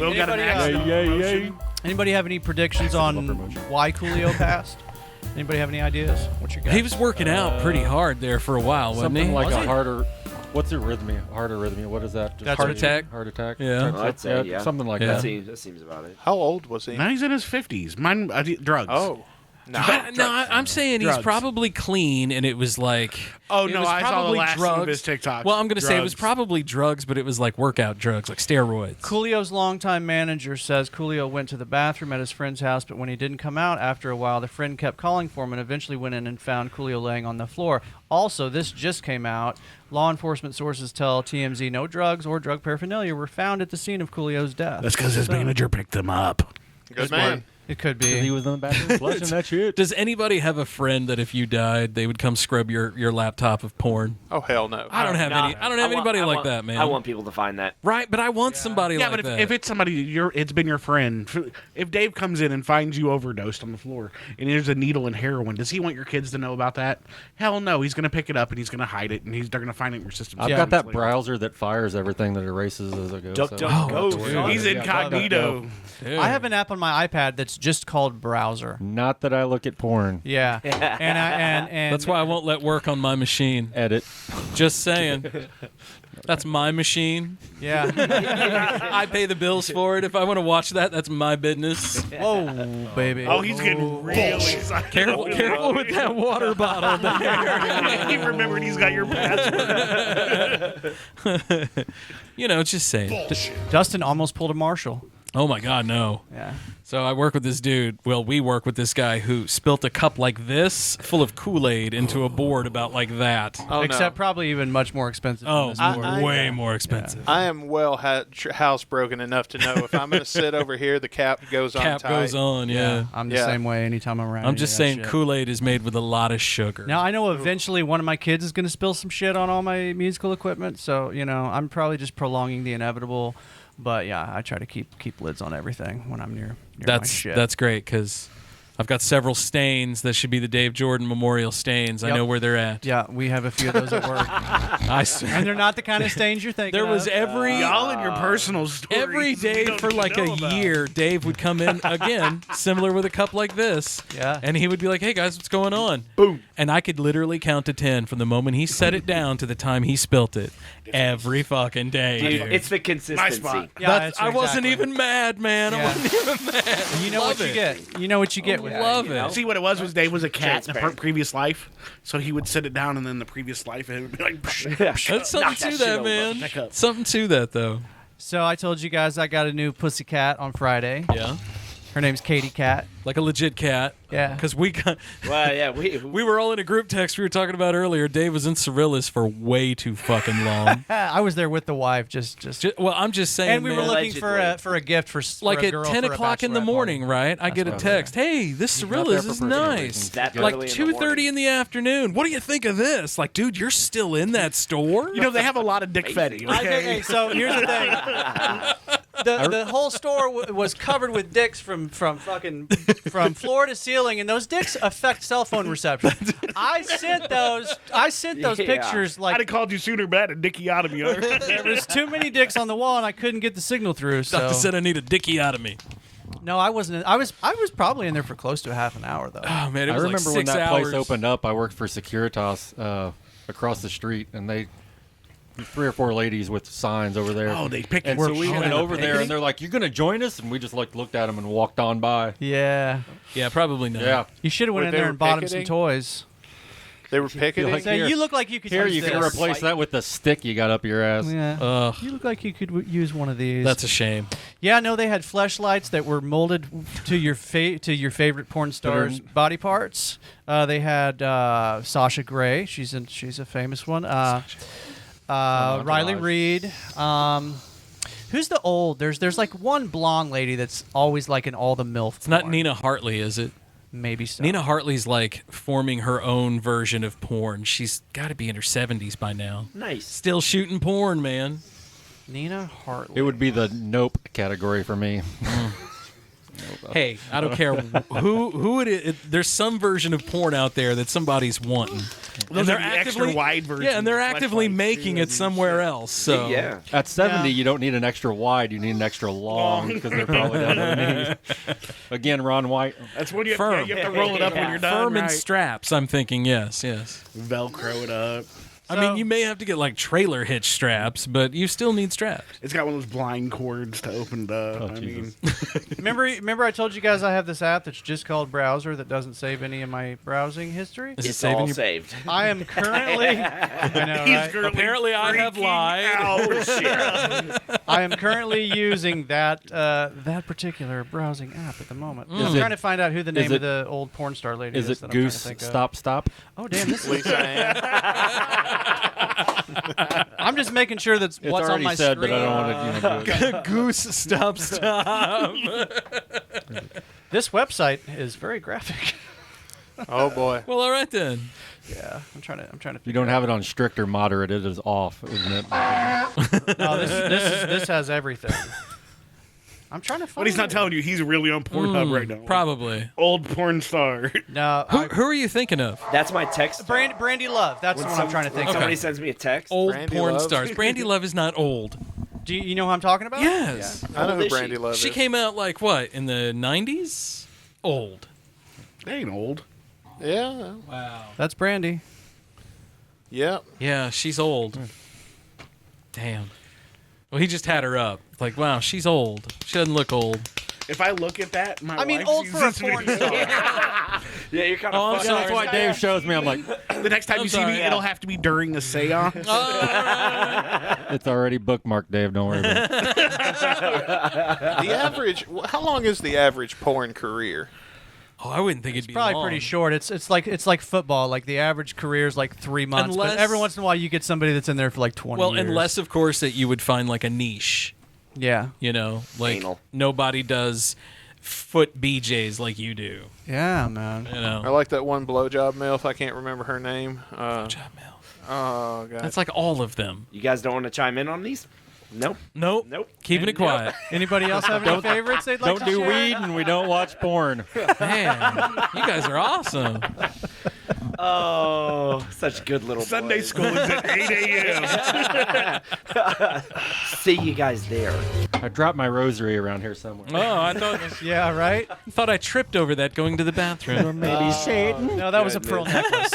Will got an Anybody, accident. Anybody have any predictions on why Coolio passed? Anybody have any ideas? What's your guess? He was working out pretty hard there for a while, wasn't Something he? like Was a he? harder. What's arrhythmia? Heart arrhythmia. What is that? Just Heart attack? Heart attack. Yeah. I'd say, yeah. Something like Yeah. that. That seems about it. How old was he? Now he's in his 50s. Mine, drugs. Oh. I'm saying he's Drugs. probably clean, and it was like. Oh, it no, was I saw the probably last drugs. one of his TikToks. Well, I'm going to say it was Drugs. probably drugs, but it was like workout drugs, like steroids. Coolio's longtime manager says Coolio went to the bathroom at his friend's house, but when he didn't come out after a while, the friend kept calling for him and eventually went in and found Coolio laying on the floor. Also, this just came out. Law enforcement sources tell TMZ no drugs or drug paraphernalia were found at the scene of Coolio's death. That's because his manager picked him up. Good man. It could be. He was in the bathroom flushing that shit. Does anybody have a friend that if you died, they would come scrub your laptop of porn? Oh, hell no. I don't have any. I don't have anybody like that, man. I want people to find that. Right, but I want somebody Yeah, like but that. if it's somebody, it's been your friend. If Dave comes in and finds you overdosed on the floor and there's a needle and heroin, does he want your kids to know about that? Hell no. He's going to pick it up and he's going to hide it and they're going to find it in your system. I've got that browser that fires everything that erases as I go. DuckDuckGo. He's incognito. I have an app on my iPad that's just called Browser. Not that I look at porn. Yeah, and that's why I won't let work on my machine. Edit. Just saying. That's my machine. Yeah. I pay the bills for it. If I want to watch that, that's my business. Whoa, baby. Oh, he's getting really excited. Careful with that water bottle there. He remembered he's got your password. Just saying. Dustin almost pulled a Marshall. Oh my God, no. Yeah. So I work with this dude. Well, we work with this guy who spilt a cup like this full of Kool-Aid into a board about like that. Oh, Except no. probably even much more expensive. Oh, than this board. way more expensive. I am housebroken enough to know if I'm going to sit over here, the cap goes on Cap tight. goes on, yeah. I'm the same way anytime I'm around. I'm just saying Kool-Aid is made with a lot of sugar. Now, I know eventually one of my kids is going to spill some shit on all my musical equipment, so, I'm probably just prolonging the inevitable. But, yeah, I try to keep lids on everything when I'm near my shit. That's great, because I've got several stains that should be the Dave Jordan Memorial stains. I know where they're at. Yeah, we have a few of those at work. And they're not the kind of stains you're thinking There was of. Y'all in your personal stories. Every day for like a year, Dave would come in again, similar with a cup like this. Yeah. And he would be like, "Hey guys, what's going on?" Boom. And I could literally count to 10 from the moment he set it down to the time he spilt it. Every fucking day. Dude. It's the consistency. spot. Yeah, I wasn't even mad, man. Yeah. I wasn't even mad. You know what you get. You know what you get with Love that. it. See what it was Dave was a cat in a previous life, so he would sit it down, and then the previous life it would be like. That's something to that, man. Back up. Something to that, though. So I told you guys I got a new pussy cat on Friday. Yeah. Her name's Katie Cat. Like a legit cat. Yeah. Because we got. Well, yeah, We were all in a group text we were talking about earlier. Dave was in Cirilis for way too fucking long. I was there with the wife, just. Well, I'm just saying. And we were man, looking for a gift for like for a at girl 10 for a o'clock in the bachelorette morning, party. right? I get a text. Hey, this Cirilis is nice. That Like early in the 2:30 in the afternoon. What do you think of this? Like, dude, you're still in that store? They have a lot of dick fetty. Okay, so here's the thing. The whole store was covered with dicks from floor to ceiling, and those dicks affect cell phone reception. I sent those pictures like I'd have called you sooner, bad a dickiotomy. there was too many dicks on the wall, and I couldn't get the signal through. So Doctor said I need a dickiotomy. no, I wasn't. I was probably in there for close to a half an hour though. Oh man, it I was remember like when 6 that hours. place opened up. I worked for Securitas across the street, and they 3 or 4 ladies with signs over there. Oh, they picked. And so we went over there, and they're like, "You gonna join us?" And we just like looked at them and walked on by. Yeah, Yeah, probably not. Yeah, you should have went in there and bought him some toys. They were picketing. Like, So you look like you could Here, use you this. can replace that with the stick you got up your ass. Yeah. You look like you could use one of these. That's a shame. Yeah, no, they had fleshlights that were molded to your favorite porn star's body parts. They had Sasha Grey. She's a famous one. Riley Reid. Who's the old? There's like one blonde lady that's always like in all the MILF. It's not Nina Hartley, is it? Maybe so. Nina Hartley's like forming her own version of porn. She's got to be in her 70s by now. Nice. Still shooting porn, man. Nina Hartley. It would be the nope category for me. Hey, I don't care who it is. There's some version of porn out there that somebody's wanting. Those are the extra wide versions. Yeah, and they're actively making it somewhere else. So Yeah. At 70, you don't need an extra wide. You need an extra long because they're probably down to the knee. Again, Ron White. That's when you Firm. have to roll it up when you're done. Firm and right? straps, I'm thinking, yes. Velcro it up. I mean, you may have to get like trailer hitch straps, but you still need straps. It's got one of those blind cords to open it up. I mean, remember I told you guys I have this app that's just called Browser that doesn't save any of my browsing history? It's all saved. I am currently... I know, right? Apparently I have lied. Oh, shit. I am currently using that particular browsing app at the moment. I'm Is trying it- to find out who the name is of it- the old porn star lady is. Is it that I'm trying to Goose think of. Stop? Oh, damn, this is... Lisa Ann. I'm just making sure that's It's what's on already my said, screen. but I don't want to do it. Goose, stop. This website is very graphic. Oh boy. Well, all right then. Yeah, I'm trying to. You don't have it on strict or moderate. It is off, isn't it? No, this has everything. I'm trying to find. but he's not telling you he's really on Pornhub right now. Probably. Old porn star. No, Who are you thinking of? That's my text. Brandy Love. That's the one I'm trying to think of. Somebody sends me a text. Old Brandy porn Love? stars. Brandy Love is not old. Do you know who I'm talking about? Yes. I know old who is she? Brandy Love She is. came out like what, in the 90s? Old. They ain't old. Yeah. Wow. That's Brandy. Yep. Yeah, she's old. Damn. Well, he just had her up. Like, wow, she's old. She doesn't look old. If I look at that, my I mean, wife old sees for a this porn video. star. Yeah, you're kind Oh, of I'm fucked. sorry. That's why Dave shows me. I'm like, The next time I'm you see sorry. me, it'll have to be during a seance. it's already bookmarked, Dave. Don't worry about it. The average. How long is the average porn career? Oh, I wouldn't think it'd be Probably long. pretty short. It's like football. Like the average career is like 3 months, Unless- but every once in a while you get somebody that's in there for like 20 Well, years. unless, of course, that you would find like a niche. Yeah. You know, like Anal. nobody does foot BJs like you do. Yeah, man. You know, I like that one blowjob MILF. I can't remember her name. Job Mel. Oh god. That's like all of them. You guys don't want to chime in on these? Nope. Nope. Nope. Keeping it quiet. Anybody else have any favorites they'd like Don't to do share? weed, and we don't watch porn. Man, you guys are awesome. Oh, such good little Sunday boys. school is at 8 a.m. See you guys there. I dropped my rosary around here somewhere. Oh, I Yeah, right? thought I tripped over that going to the bathroom. Maybe Satan. No, that was a pearl necklace.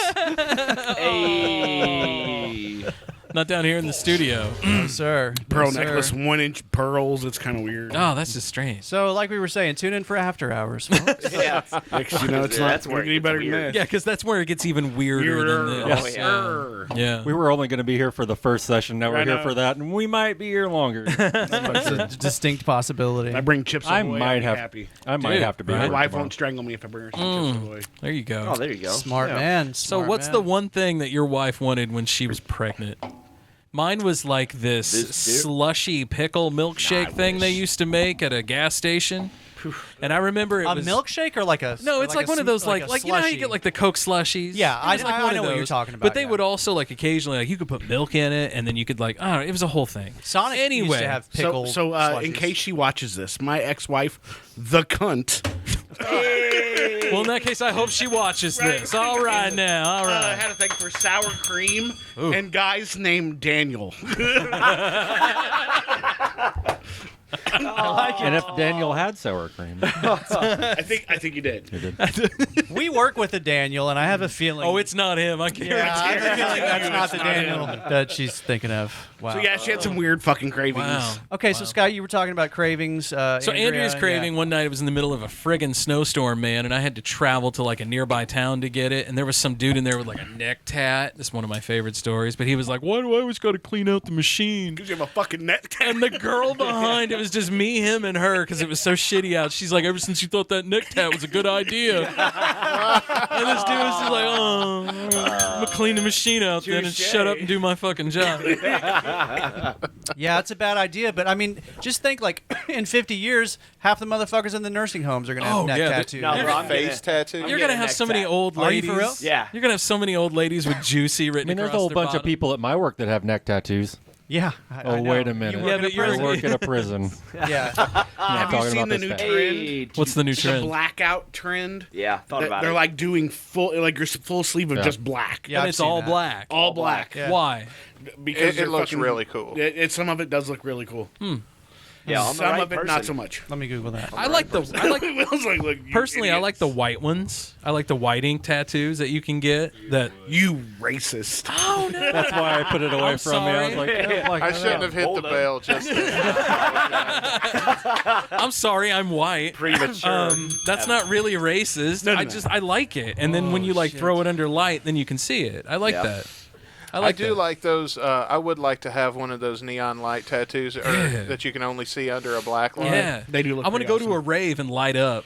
Hey. Not down here in the studio. No, sir. Pearl No, sir. necklace, 1-inch pearls. It's kind of weird. Oh, that's just strange. So, like we were saying, tune in for After Hours. folks. Yeah. Next, you know, it's Yeah, not that's where going it to get any gets better than weird. this. Yeah, because that's where it gets even weirder than Weirder. this. Oh, yeah. Yeah. We were only going to be here for the first session. Now we're I here know. for that, and we might be here longer. It's a distinct possibility. I bring Chips I Ahoy, might I'll be have. happy. I might Dude, have to be. My here wife tomorrow. won't strangle me if I bring her some Chips Ahoy. There you go. Oh, there you go. Smart Yeah. man. So smart what's man. the one thing that your wife wanted when she was pregnant? Mine was like this This dude? slushy pickle milkshake thing they used to make at a gas station. And I remember it a was milkshake or like a No, it's like one of those like a you know how you slushy? get like the Coke slushies? Yeah, It was I- like I one know of what you're those. talking about, But they yeah. would also like occasionally like you could put milk in it and then you could like I don't know, it was a whole thing. Sonic anyway, used to have pickle So, in slushies. case she watches this, my ex-wife, the cunt, well in that case I hope she watches this. All right now, all right. had a thing for sour cream and guys named Daniel. I like And it. if Daniel had sour cream, I think you did. he did. We work with a Daniel, and I have a feeling. Oh, it's not him. I can't. Yeah, I have a feeling that's It's not the not Daniel him. that she's thinking of. Wow. So yeah, she had some weird fucking cravings. Wow. Okay, so Scott, you were talking about cravings. So Andrea, Andrea's craving one night. It was in the middle of a friggin' snowstorm, man, and I had to travel to like a nearby town to get it. And there was some dude in there with like a neck tat. This is one of my favorite stories. But he was like, "Why do I always got to clean out the machine?" Because you have a fucking neck. And the girl behind, it was just me, him, and her because it was so shitty out. She's like, "Ever since you thought that neck tat was a good idea," and this dude was just like, "Oh, I'm gonna clean the machine out then and shut up and do my fucking job." Yeah, it's a bad idea, but I mean, just think like in 50 years, half the motherfuckers in the nursing homes are gonna have neck tattoos. No, bro, I'm Face tattoo. You're gonna have so many old Are you ladies. for real? Yeah. You're gonna have so many old ladies with juicy I written mean, there's a across whole their bunch of bottom. people at my work that have neck tattoos. Yeah. Oh, wait a minute. Yeah, but I work at a prison. Yeah. Have you seen the new trend? Hey, What's the new The trend? blackout trend. yeah, thought about They're it. like doing your full sleeve of Yeah. just black. Yeah, And I've it's seen all that. black. All black. Yeah. Why? Because It they're looks fucking- really cool. Some of it does look really cool. yeah, I'm the Some right of it person. not so much. Let me Google that. I like Will's like, look, you personally. I idiots. like the white ones. I like the white ink tattoos that you can get. That You racist. oh no, That's why I put it away I'm from me. I was sorry. like, oh, I shouldn't have hit the Hold up. bell just then. I'm sorry, I'm white. Premature. That's not really racist. No. I like it. And then when you like throw it under light, then you can see it. I like Yeah. that. I do that. like those. I would like to have one of those neon light tattoos that you can only see under a black light. Yeah, They do look I want to pretty go to a rave and light up.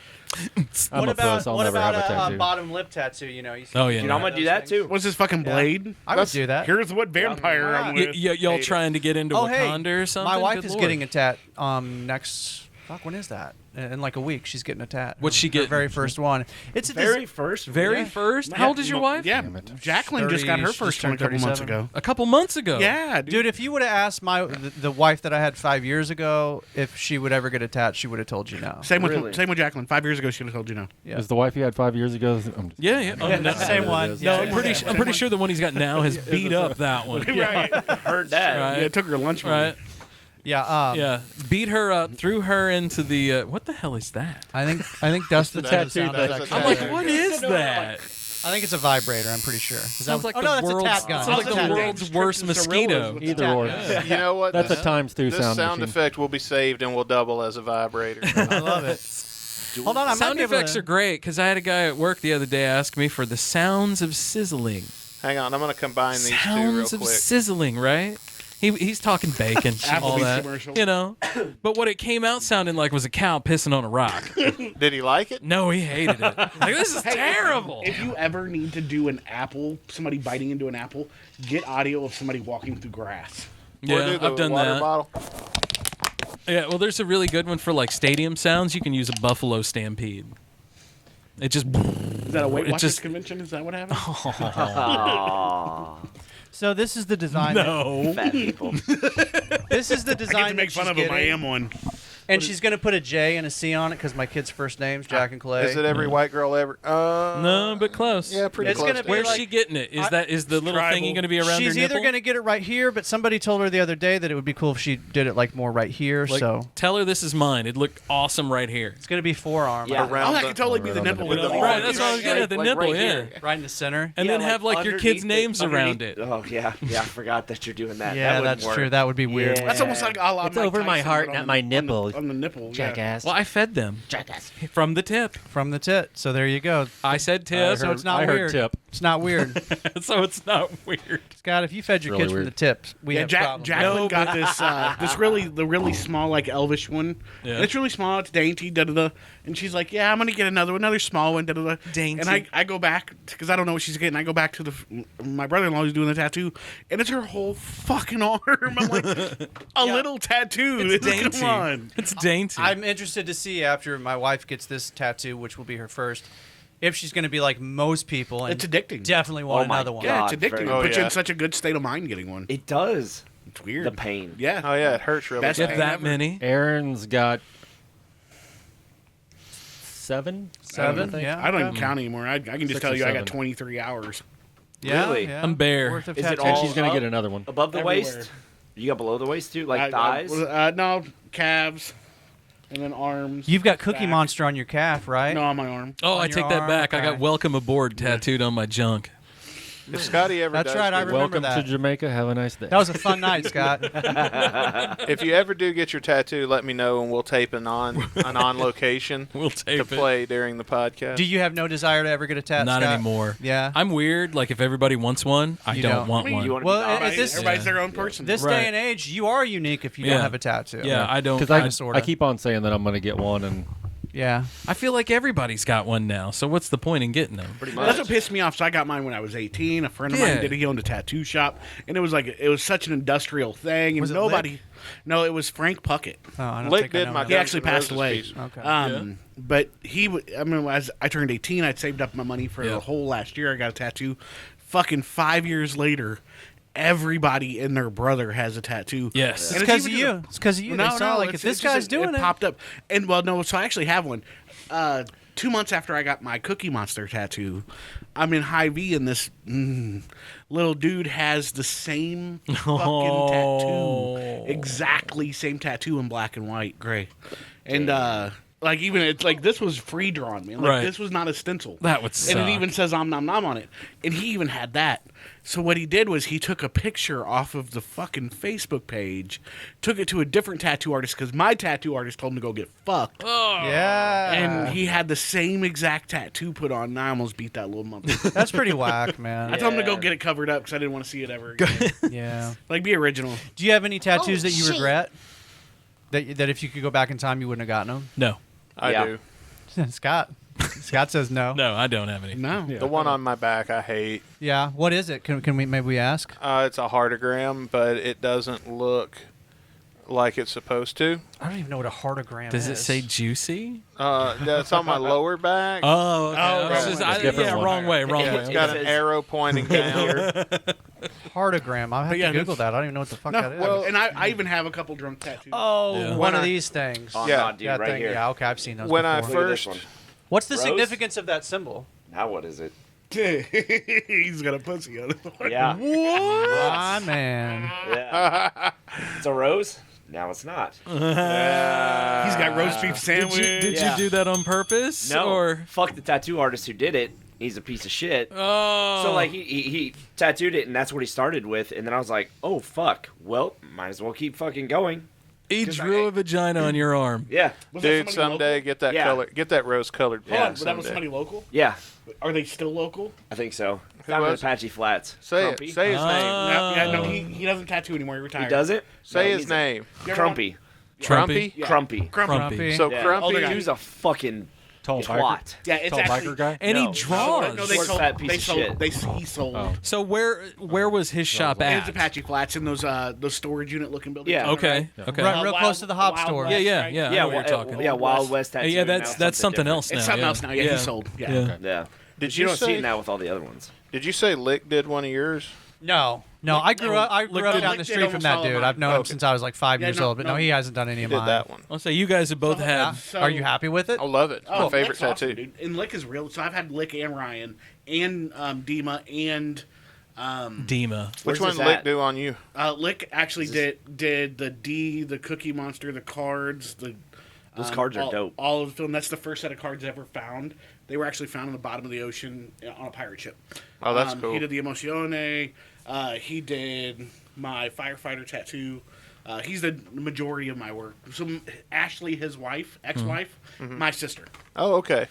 I'm a puss. I'll never have a tattoo. bottom lip tattoo? You know. You see Oh, yeah. You know, I'm gonna do that too. What's this fucking blade? I would do that. Here's what vampire I'm with. Y'all trying to get into Oh, hey, Wakanda or something? my wife Good is Lord. getting a tat next. Fuck, when is that? In like a week, she's getting a tat. What's she Her getting? very first one. It's a Very first. Very first. How old is your wife? Yeah, Damn it. Jacqueline just got her 30, first just one a turned couple months 37. ago. A couple months ago. Yeah, Dude, if you would have asked the wife that I had 5 years ago if she would ever get a tat, she would have told you no. Same Really? with Jacqueline. 5 years ago, she would have told you no. Yeah. Is the wife you had 5 years ago? Yeah, yeah. Oh, no. Same one. is. No, Yeah. I'm pretty sure the one he's got now has beat up that one. Right. Heard that. Right. Yeah, it took her lunch money. Right. Yeah. Yeah. Beat her up, threw her into the. What the hell is that? I think Dustin That's said a it sounded tattoo. like- That's a I'm like, tattoo. what is that? I think it's a vibrator. I'm pretty sure. Is that Sounds like oh the no, that's world's, a tat gun. sounds like That's a the tat world's gun. worst mosquito. Either or. You know what? That's a This- times two This sound sound machine. effect will be saved and will double as a vibrator. I love it. Hold on, I might Sound be able effects to- are great because I had a guy at work the other day ask me for the sounds of sizzling. Hang on, I'm going to combine these two real Sounds of quick. sizzling, right? He's talking bacon, all Applebee's that, commercial. you know. But what it came out sounding like was a cow pissing on a rock. Did he like it? No, he hated it. Like, this is terrible. If you ever need to do an apple, somebody biting into an apple, get audio of somebody walking through grass. Or Yeah, do the I've done water that. bottle? Yeah, well, there's a really good one for like stadium sounds. You can use a buffalo stampede. It just. Is that a Weight It Watchers just- convention? Is that what happened? So this is the design. No. Fat people. This is the I design. get to make that fun she's of him. I getting. am one. And she's going to put a J and a C on it because my kid's first name's Jack and Clay. Is it every white girl ever? No, but close. Yeah, pretty It's close. gonna to be it. Where's like- she getting it? Is the little tribal. thingy going to be around She's her either nipple? going to get it right here, but somebody told her the other day that it would be cool if she did it like more right here. Like, so tell her this is mine. It'd look awesome right here. it's going to be forearm. Yeah. Around Oh, that the- could totally be the nipple. With with the- the Right, that's what I was getting at. The Like nipple, right yeah. here. Right in the center. And Yeah, then have like your kids' names around it. Oh yeah, yeah. I forgot that you're doing that. Yeah, that that's true. That would be weird. Yeah. That's almost like a la It's Mike over my Tyson, heart, but not on my the- nipple. On the nipple, yeah. Jackass. Well, I fed them from the tip. From the tit. So there you go. I said tip, So it's not I weird. heard tip. It's not weird. so it's not weird. Scott, if you fed your Really kids from weird. the tips, we Yeah, have problems. Jacqueline No, got this really small like elvish one. Yeah. And it's really small. It's dainty. Da da da. And she's like, "Yeah, I'm gonna get another small one." Da da da. Dainty. And I go back because I don't know what she's getting. I go back to my brother-in-law who's doing the tattoo, and it's her whole fucking arm. I'm like, a little tattoo. It's dainty. Come on. It's dainty. I'm interested to see after my wife gets this tattoo, which will be her first, if she's going to be like most people. And It's addicting. Definitely want Oh my another one. Yeah, it's God, addicting. very- It puts you yeah. in such a good state of mind getting one. It does. It's weird. The pain. Yeah. Oh yeah, it hurts really Best Get bad. pain that ever. many. Aaron's got 7. Seven? think. Yeah. I don't okay. even count anymore. I can just 6 tell or you I 7. got 23 hours. Yeah, Really? yeah. I'm bare. Worth of Is it tattoos. And all she's going up? to get another one. Above the Everywhere. waist? You got below the waist too, like thighs? No, calves. and then arms. You've got Cookie back. Monster on your calf, right? No, on my arm. Oh, I On your take that arm? back. I got Okay. welcome aboard tattooed on my junk. If Scotty ever That's does right, I get- remember Welcome that. to Jamaica. Have a nice day. That was a fun night, Scott. If you ever do get your tattoo, let me know and we'll tape an on location We'll tape to it. play during the podcast. Do you have no desire to ever get a tattoo? Not Scott? anymore. Yeah. I'm weird. Like if everybody wants one, I You don't don't. want one. You want Well, to be at this Everybody's their own person. this Right. day and age, you are unique if you Yeah. don't have a tattoo. Yeah, I don't. Because sorta. I keep on saying that I'm going to get one, and Yeah. I feel like everybody's got one now. So what's the point in getting them? pretty That's much. what pissed me off. So I got mine when I was 18. A friend of Yeah. mine did. He owned a tattoo shop, and it was such an industrial thing, and Was it nobody. Lick? No, it was Frank Puckett. Oh, I don't Lick think I did know my him. He actually Guns N' passed Roses away. piece. Okay. But I mean, as I turned 18, I'd saved up my money for Yeah. the whole last year. I got a tattoo. Fucking 5 years later, everybody and their brother has a tattoo. Yes. It's And because of even you. It's because of you. No, They saw, like, it's- if this it's just guy's doing it. popped up. And well, no, so I actually have one. 2 months after I got my Cookie Monster tattoo, I'm in Hy-Vee, and this little dude has the same fucking tattoo, exactly same tattoo in black and white, gray, and like even it's like this was free drawn, man. Like Right. this was not a stencil. That would And suck. it even says "Om Nom Nom" on it, and he even had that. So what he did was he took a picture off of the fucking Facebook page, took it to a different tattoo artist because my tattoo artist told him to go get fucked. Yeah. And he had the same exact tattoo put on, and I almost beat that little motherfucker. That's pretty whack, man. I told him to go get it covered up because I didn't want to see it ever again. Yeah. Like, be original. Do you have any tattoos Oh, that you shit. regret? That if you could go back in time, you wouldn't have gotten them? No. I Yeah. do. Scott. Scott says no. No, I don't have any. No. The one on my back I hate. Yeah. What is it? Can we maybe we ask? It's a heartogram, but it doesn't look like it's supposed to. I don't even know what a heartogram Does is. it say juicy? That's on my lower back. Oh, okay. I was right. just- It's I- different yeah, one. wrong way, wrong Yeah, way. it's got an arrow pointing down. Heartogram? I'll have But yeah, to Google that's- that. I don't even know what the fuck that is. Well, and I even have a couple drunk tattoos. oh, Yeah. one When of I- these things. Oh, Yeah. God, dude, yeah, right thing- here. yeah, okay, I've seen those When I before. Look at this first, one. What's the Rose? significance of that symbol? Now what is it? He's got a pussy on it. Yeah. Ah, man. Yeah. It's a rose. Now it's not. He's got roast beef sandwich. Did Yeah. you do that on purpose? No. Or Fuck the tattoo artist who did it. He's a piece of shit. oh, So like he tattooed it and that's what he started with, and then I was like, oh fuck, well might as well keep fucking going. he 'cause drew a vagina on your arm. Yeah, Was that dude, somebody someday local? get that Yeah. color, get that rose-colored Hold pen on, but that was someday. somebody local? yeah, Are they still local? I think so. Who Found in was it? Apache Flats. Say Crumpy. it. Say his name. No, he doesn't tattoo anymore. He retired. He does it. Say No, his he's- name. You ever want- Crumpy. Crumpy. Yeah. Crumpy. Crumpy. So Yeah. Older guy. Crumpy. He was a fucking tall twat. biker, Yeah, it's tall actually, biker guy. And No. he draws. No, they Short, sold. fat piece They of sold. shit. He sold. Oh. So where was his shop It's at? Apache Flats in those storage unit looking buildings. Yeah. Okay. Okay. Right, real close to the hop store. Yeah, yeah, right? yeah. I know Yeah, what you're talking. yeah, Wild West tattoo. Yeah, that's something else now. It's something yeah. else now. Yeah, he sold. Yeah. Yeah. Yeah. Did You you don't see say? it now with all the other ones. Did you say Lick did one of yours? No. I grew up down the Lick street did from that almost all dude. of I've known mine. him since I was like 5 Yeah, years no, old, but no, no. he hasn't done any He of did mine. that one. I'll say you guys have both had. So- Are you happy with it? I love it. Oh, My favorite Lick's awesome, tattoo. dude. And Lick is real. So I've had Lick and Ryan and Dima and Dima. Which Where's one this Lick at? do on you? Lick actually did the D, the Cookie Monster, the cards, the Those cards are dope. All of the film. That's the first set of cards ever found. They were actually found on the bottom of the ocean on a pirate ship. Oh, that's cool. He did the Emozione. He did my firefighter tattoo. He's the majority of my work. So Ashley, his wife, ex-wife, my sister. Oh, okay.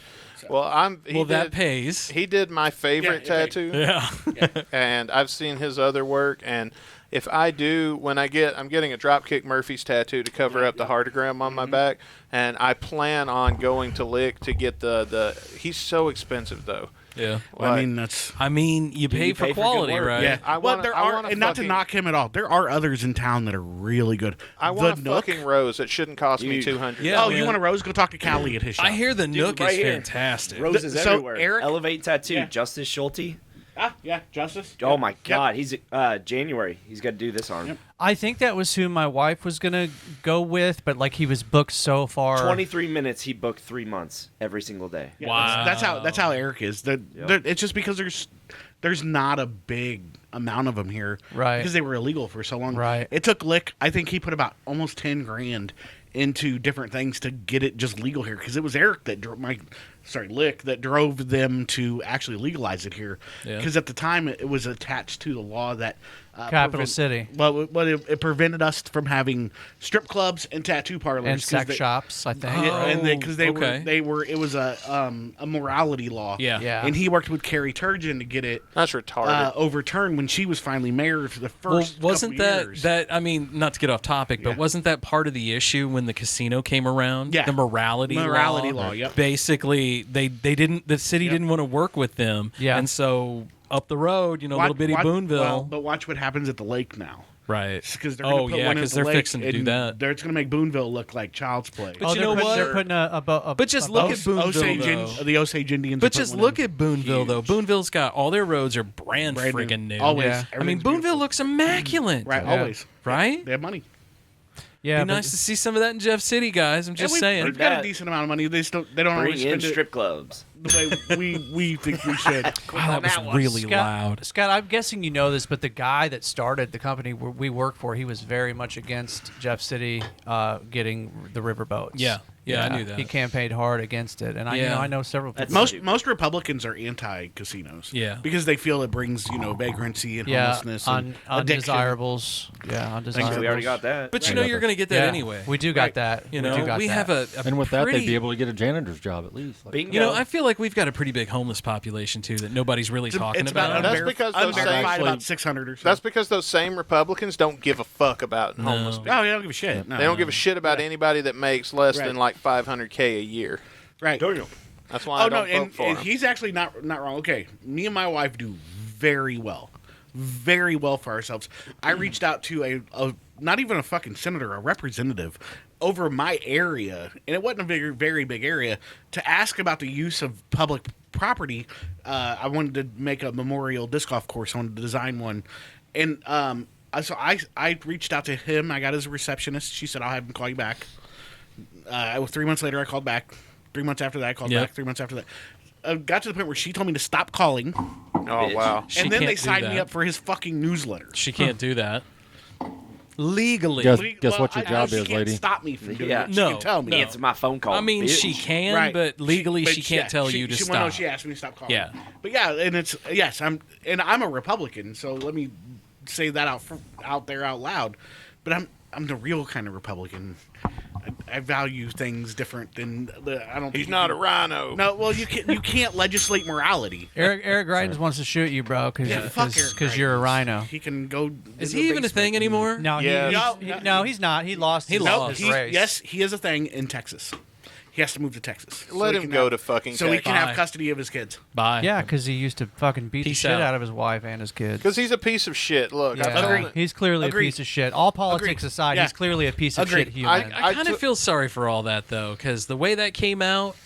Well, That pays. He did my favorite Yeah, it tattoo. Yeah. And I've seen his other work. And if I do, I'm getting a Dropkick Murphys tattoo to cover up the heartogram on my back. And I plan on going to Lick to get he's so expensive though. Yeah. Well, I mean, that's. I mean, you pay for pay for good quality, work. right? Yeah. I Well, wanna- there I are, wanna and not to fucking- knock him at all, there are others in town that are really good. I want a Nook. fucking rose that shouldn't cost me $200. Yeah. Oh, man. you want a rose? Go talk to Callie at his shop. I hear the Nook right is here. fantastic. Roses So, everywhere. Eric- Elevate Tattoo. Yeah. Justice Schulte. Yeah, Justice. Oh my Yep. God, he's January. He's got to do this arm. Yep. I think that was who my wife was going to go with, but like he was booked so far. 23 minutes. He booked 3 months every single day. Yeah, Wow. that's how Eric is. It's just because there's not a big amount of them here, Right. Because they were illegal for so long, Right. It took Lick. I think he put about almost $10,000 into different things to get it just legal here, because it was Eric that Lick that drove them to actually legalize it here, because at the time it was attached to the law that Capital City. Well, it prevented us from having strip clubs and tattoo parlors and sex shops, I think. And because they were it was a morality law. Yeah. And he worked with Carrie Turgeon to get it that's retarded overturned when she was finally mayor for the first. Well, wasn't couple years. that? I mean, not to get off topic, but wasn't that part of the issue when the casino came around? Yeah. The morality law. Yep. Basically, the city didn't want to work with them. Yeah. And so up the road, little bitty Boonville. Well, but watch what happens at the lake now. Right. Because they're going to put one at the they're lake, fixing to do that. It's going to make Boonville look like child's play. But you know what? They're putting But just look at Boonville, though. The Osage Indians. But just look at Boonville, though. Boonville's got all their roads are brand friggin' new. Always. Yeah. I mean, Boonville looks immaculate. Right. Always. Right. They have money. Yeah, be nice to see some of that in Jeff City, guys. I'm just saying. We've got a decent amount of money. They don't always Bring in spend strip clubs. The way we think we should. Wow, that was really loud. Scott, I'm guessing you know this, but the guy that started the company we work for, he was very much against Jeff City getting the riverboats. Yeah, I knew that. He campaigned hard against it, and I know several people. Most Republicans are anti-casinos. Yeah, because they feel it brings vagrancy and homelessness and undesirables. Yeah, undesirables. We already got that. But you're going to get that anyway. We do got that. We have a and with that pretty, they'd be able to get a janitor's job at least. I feel like we've got a pretty big homeless population too that nobody's really talking about. That's because those about 600 or so. That's because those same Republicans don't give a fuck about homeless people. Oh, they don't give a shit. No, they don't give a shit about anybody that makes less than like $500K a year. Right. That's why I don't vote for him. He's actually not wrong. Okay, me and my wife do very well for ourselves. I reached out to a not even a fucking senator, a representative over my area, and it wasn't a very, very big area, to ask about the use of public property. I wanted to make a memorial disc golf course. I wanted to design one, and so I reached out to him. I got his receptionist. She said, I'll have him call you back. 3 months later, I called back. 3 months after that, I called back. 3 months after that. Got to the point where she told me to stop calling. Oh, wow. And then they signed me up for his fucking newsletter. She can't do that. Legally. Guess what your job is, lady? Stop me from doing Yeah. it. She can tell me. Answer my phone call. I mean, bitch. she can, Right. but legally she can't tell you to Well, no, stop. she asked me to stop calling. Yeah. But yeah, and I'm a Republican, so let me say that out there out loud. But I'm the real kind of Republican. I value things different than I don't. He's not a rhino. No, well, you can't legislate morality. Eric Greitens wants to shoot you, bro, because you're a rhino. He can go. Is he even a thing anymore? No, Yeah. he's not. He lost. His race. Yes, he is a thing in Texas. He has to move to Texas. Let him go to fucking so he Texas. can have custody of his kids. Bye. Yeah, because he used to fucking beat the Peace shit out. out of his wife and his kids. Because he's a piece of shit. Look, Yeah. I told him- He's clearly Agreed. a piece of shit. All politics aside, Yeah. he's clearly a piece of Agreed. shit human. I kind of feel sorry for all that though, because the way that came out,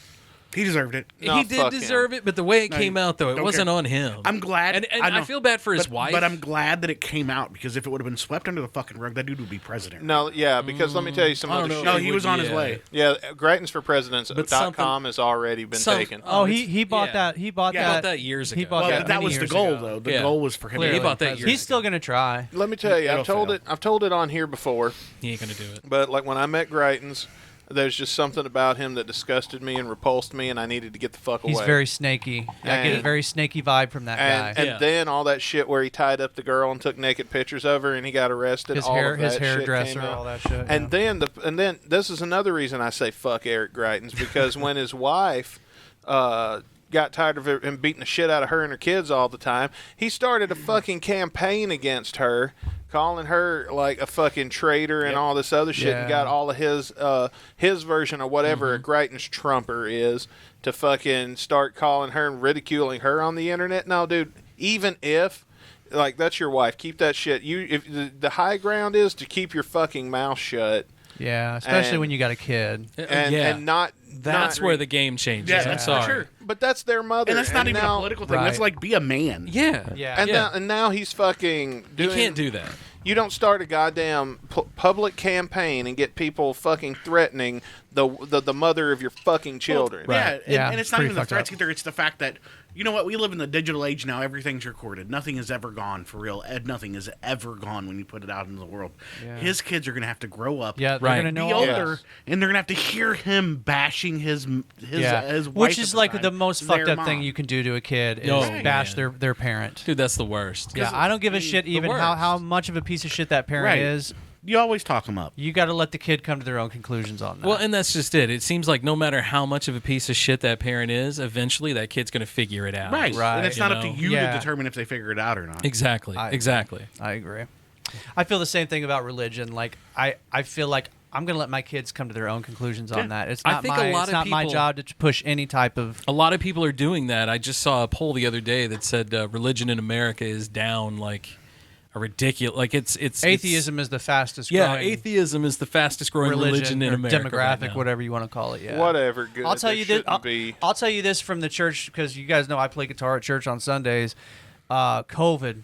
He deserved it. No, he did fuck deserve it. But the way it came out, though, it don't wasn't care. on him. I'm glad. and I I know. feel bad for his wife. But I'm glad that it came out, because if it would have been swept under the fucking rug, that dude would be president. No, yeah, because let me tell you some I other don't shit. know. No, he was on his way. Yeah, Greitens for Presidents.com has already been taken. He bought that. He bought Yeah. that years He ago. bought Well, that. that many was the years goal, ago. though. The Yeah. goal was for him. Clearly. He bought that years He's still gonna try. Let me tell you, It'll I've told fail. it. I've told it on here before. He ain't gonna do it. But like when I met Greitens, there's just something about him that disgusted me and repulsed me, and I needed to get the fuck away. He's very snaky. I get a very snaky vibe from that guy. And then all that shit where he tied up the girl and took naked pictures of her, and he got arrested. His all hair- of that his shit hairdresser, came out. all that shit, And then this is another reason I say fuck Eric Greitens, because when his wife got tired of him beating the shit out of her and her kids all the time, he started a fucking campaign against her, calling her like a fucking traitor and all this other shit, and got all of his version of whatever a Greitens Trumper is to fucking start calling her and ridiculing her on the internet. No, dude, even if like that's your wife, keep that shit. If the high ground is to keep your fucking mouth shut. Yeah, especially when you got a kid. And not That's where the game changes. Yeah, I'm sorry. Sure. But that's their mother. And that's not even now, a political thing. Right. That's like, be a man. Yeah. And now he's fucking doing... You can't do that. You don't start a goddamn public campaign and get people fucking threatening the mother of your fucking children. Well, Yeah, and it's not pretty even the fucked threats up. either. It's the fact that, you know what, we live in the digital age now. Everything's recorded. Nothing is ever gone for real. Nothing is ever gone when you put it out into the world. Yeah. His kids are going to have to grow up. Yeah, they're gonna know be all older, this. and they're going to have to hear him bashing his wife. Which is at the like time, the most their fucked up mom. thing you can do to a kid is Oh, bash man. their parent. Dude, that's the worst. Yeah, I don't give a shit even worst. how much of a piece of shit that parent Right. is. You always talk them up. You got to let the kid come to their own conclusions on that. Well, and that's just it. It seems like no matter how much of a piece of shit that parent is, eventually that kid's going to figure it out. Right. And it's not up to you Yeah. to determine if they figure it out or not. Exactly. Exactly. I agree. I feel the same thing about religion. Like I feel like I'm going to let my kids come to their own conclusions on that. It's I not think my a lot it's of not my people- job to push any type of. A lot of people are doing that. I just saw a poll the other day that said religion in America is down like a ridiculous. Like it's Atheism is the fastest. Yeah, growing atheism is the fastest growing religion in or America. demographic, right now. whatever you want to call it. Yeah. Whatever. Good. I'll tell There you this. shouldn't I'll tell you this from the church because you guys know I play guitar at church on Sundays. COVID,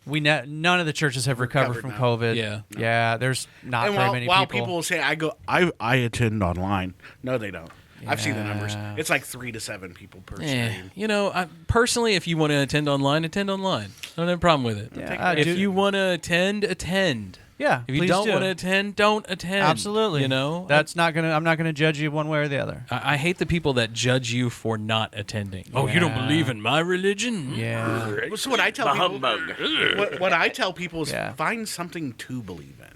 none of the churches have recovered from now. COVID. Yeah. Yeah. There's not And very while, many while people. people will say, I attend online. No, they don't. I've seen the numbers. Yeah. It's like 3 to 7 people per Eh, stream. you know, personally, if you want to attend online, attend online. I don't have a problem with it. Yeah, if you want to attend, attend. Yeah, If you please don't do. want to attend, don't attend. Absolutely. You know, That's not gonna. I'm not gonna judge you one way or the other. I hate the people that judge you for not attending. Oh, you don't Yeah. believe in my religion? Yeah. So what I tell people, what I tell people is Yeah. find something to believe in.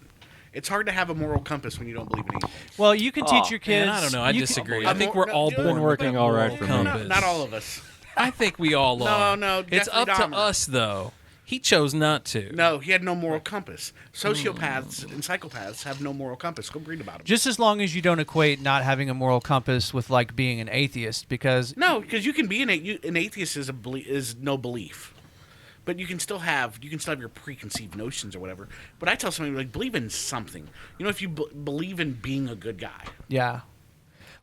It's hard to have a moral compass when you don't believe in anything. Well, you can teach your kids. Man, I don't know. I you disagree. can- I think we're all It's born been working with a all right moral for me. compass. Not all of us. I think we all are. No, It's Jeffrey up Dahmer. to us, though. He chose not to. No, he had no moral compass. Sociopaths and psychopaths have no moral compass. Go read about them. Just as long as you don't equate not having a moral compass with like being an atheist, because No, because you can be an atheist is no belief, but you can still have your preconceived notions or whatever. But I tell somebody like believe in something. You know, if you believe in being a good guy, yeah.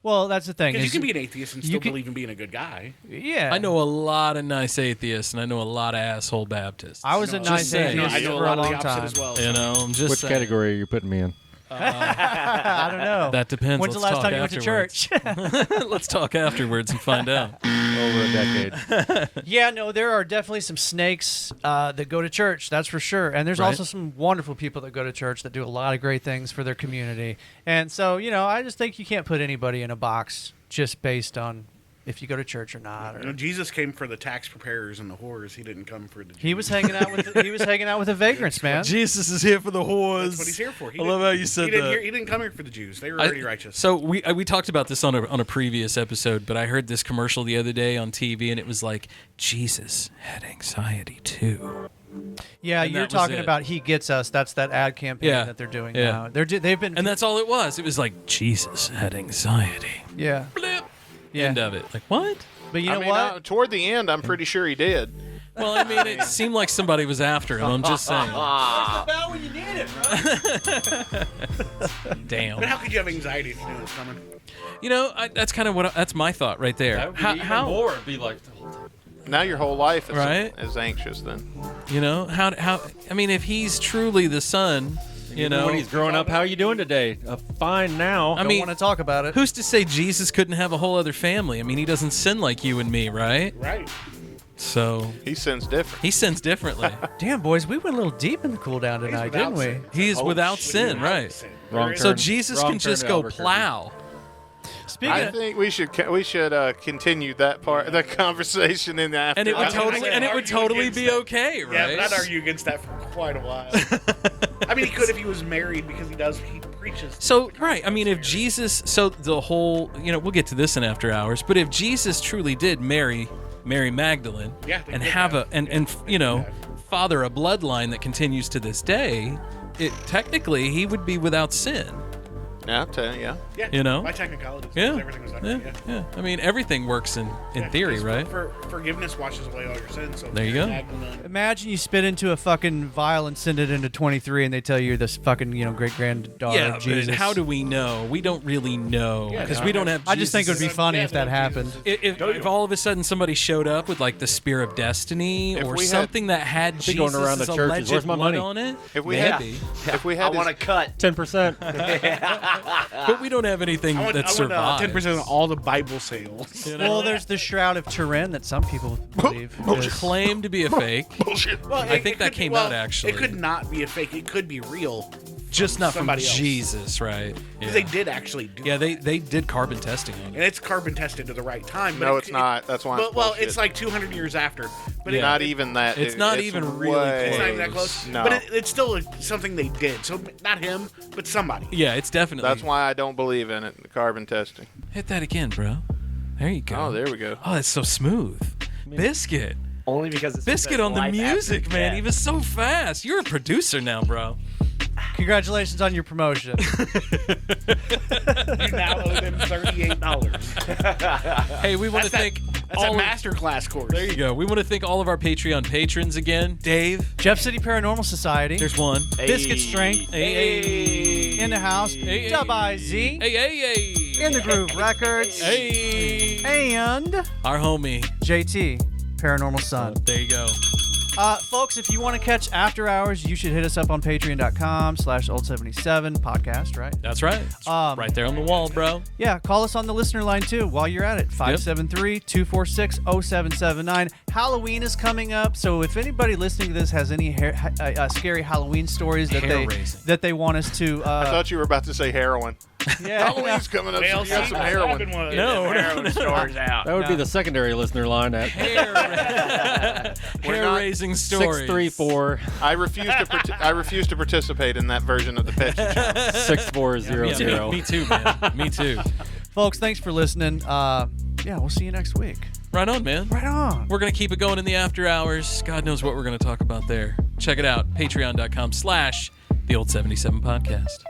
Well, that's the thing. because you is can be an atheist and you still can- believe in being a good guy. Yeah. I know a lot of nice atheists, and I know a lot of asshole Baptists. I was a No, nice just saying. atheist I know a for a lot of long the opposite time. as well. You know, I'm just Which saying. category are you putting me in? I don't know. That depends. When's the Let's last talk time you went to afterwards. church? Let's talk afterwards and find out. Over a decade. Yeah, no, there are definitely some snakes that go to church. That's for sure. And there's Right. also some wonderful people that go to church that do a lot of great things for their community. And so, you know, I just think you can't put anybody in a box just based on if you go to church or not. You know, Jesus came for the tax preparers and the whores. He didn't come for the Jews. He was hanging out with the vagrants, man. Jesus is here for the whores. That's what he's here for. I love how you said that. He didn't come here for the Jews. They were already righteous. So we talked about this on a previous episode, but I heard this commercial the other day on TV, and it was like Jesus had anxiety too. Yeah, And you're that was talking it. about He Gets Us. That's that ad campaign Yeah. that they're doing Yeah. now. They've been And that's all it was. It was like Jesus had anxiety. yeah. Blip. Yeah. End of it. Like what? But you know I mean, what? toward the end, I'm pretty sure he did. Well, I mean, it seemed like somebody was after him. I'm just saying. when you need it, Damn. But how could you have anxiety if you knew it was coming? You know, that's kind of that's my thought right there. How more? It'd be like. Now your whole life is, Right? is anxious then. you know how? I mean, if he's truly the son, you know, when he's growing up, how are you doing today? Fine now. I mean, want to talk about it. who's to say Jesus couldn't have a whole other family? I mean, he doesn't sin like you and me, right? Right. So He sins different. he sins differently. Damn, boys, we went a little deep in the cool down tonight, didn't we? He is without sin, right? Wrong So turn. Jesus Wrong can turn just to go Albuquerque. plow. Speaking I of, think we should continue that the conversation in the after. And it would I totally, argue be against okay, Yeah, right? but I'd argue against that for quite a while. I mean, he could if he was married because he preaches. So, right, I mean, if Jesus, so the whole, you know, we'll get to this in After Hours, but if Jesus truly did marry Mary Magdalene Yeah, they and did have that. and you know, father a bloodline that continues to this day, technically he would be without sin. Yeah, I'll tell you, yeah. Yeah, You know? by technicalities, Yeah. everything was Yeah, done. yeah. I mean, everything works in Yeah, theory, because right? Forgiveness washes away all your sins. So There you go. imagine you spit into a fucking vial and send it into 23, and they tell you you're this fucking great granddaughter Yeah, of Jesus. but how do we know? We don't really know because we don't have. I just think it would be Jesus. funny if that happened. If all of a sudden somebody showed up with like the spear of destiny If or we had- something that had be going around the Jesus' churches. alleged Where's my blood money? on it, If we maybe. had, if we had, I want to cut. 10%. But we don't have anything that survives. 10% of all the Bible sales. You know? Well, there's the Shroud of Turin that some people believe is claimed to be a fake. Bullshit. Well, I think that came out actually. It could not be a fake. It could be real. Just not from somebody else. Jesus, right? Because they did actually do Yeah, they did carbon testing on it. And it's carbon tested to the right time. But No, it's not. That's why. Well, it's like 200 years after. But not even that. It's not even really close. It's not even that close. No. But it's still something they did. So not him, but somebody. Yeah, it's definitely. That's why I don't believe in it. The carbon testing. Hit that again, bro. There you go. Oh, there we go. Oh, that's so smooth. Biscuit. Only because it's Biscuit on the life music, after man. death. He was so fast. You're a producer now, bro. Congratulations on your promotion. You now owe them $38. Hey, we want to thank That's a masterclass course. There you go. We want to thank all of our Patreon patrons again. Dave. Jeff City Paranormal Society. There's one. Biscuit Strength. Hey. In the house. Hey. Dub IZ. Hey. In the Groove Records. Hey. And Our homie. JT, Paranormal Son. There you go. Folks, if you want to catch After Hours, you should hit us up on patreon.com/old77 podcast, right? That's right. It's right there on the wall, bro. Yeah, call us on the listener line, too, while you're at it. 573-246-0779. Halloween is coming up, so if anybody listening to this has any scary Halloween stories that they want us to... I thought you were about to say heroin. Yeah. Halloween's coming up, so you got some heroin. Heroin stores out. That would be the secondary listener line at Hair-raising stories. 634 I refuse to participate in that version of the Pepsi challenge. 6400. Me too, man. Me too. Folks, thanks for listening. Yeah, we'll see you next week. Right on, man. Right on. We're going to keep it going in the after hours. God knows what we're going to talk about there. Check it out. Patreon.com/the old77 podcast.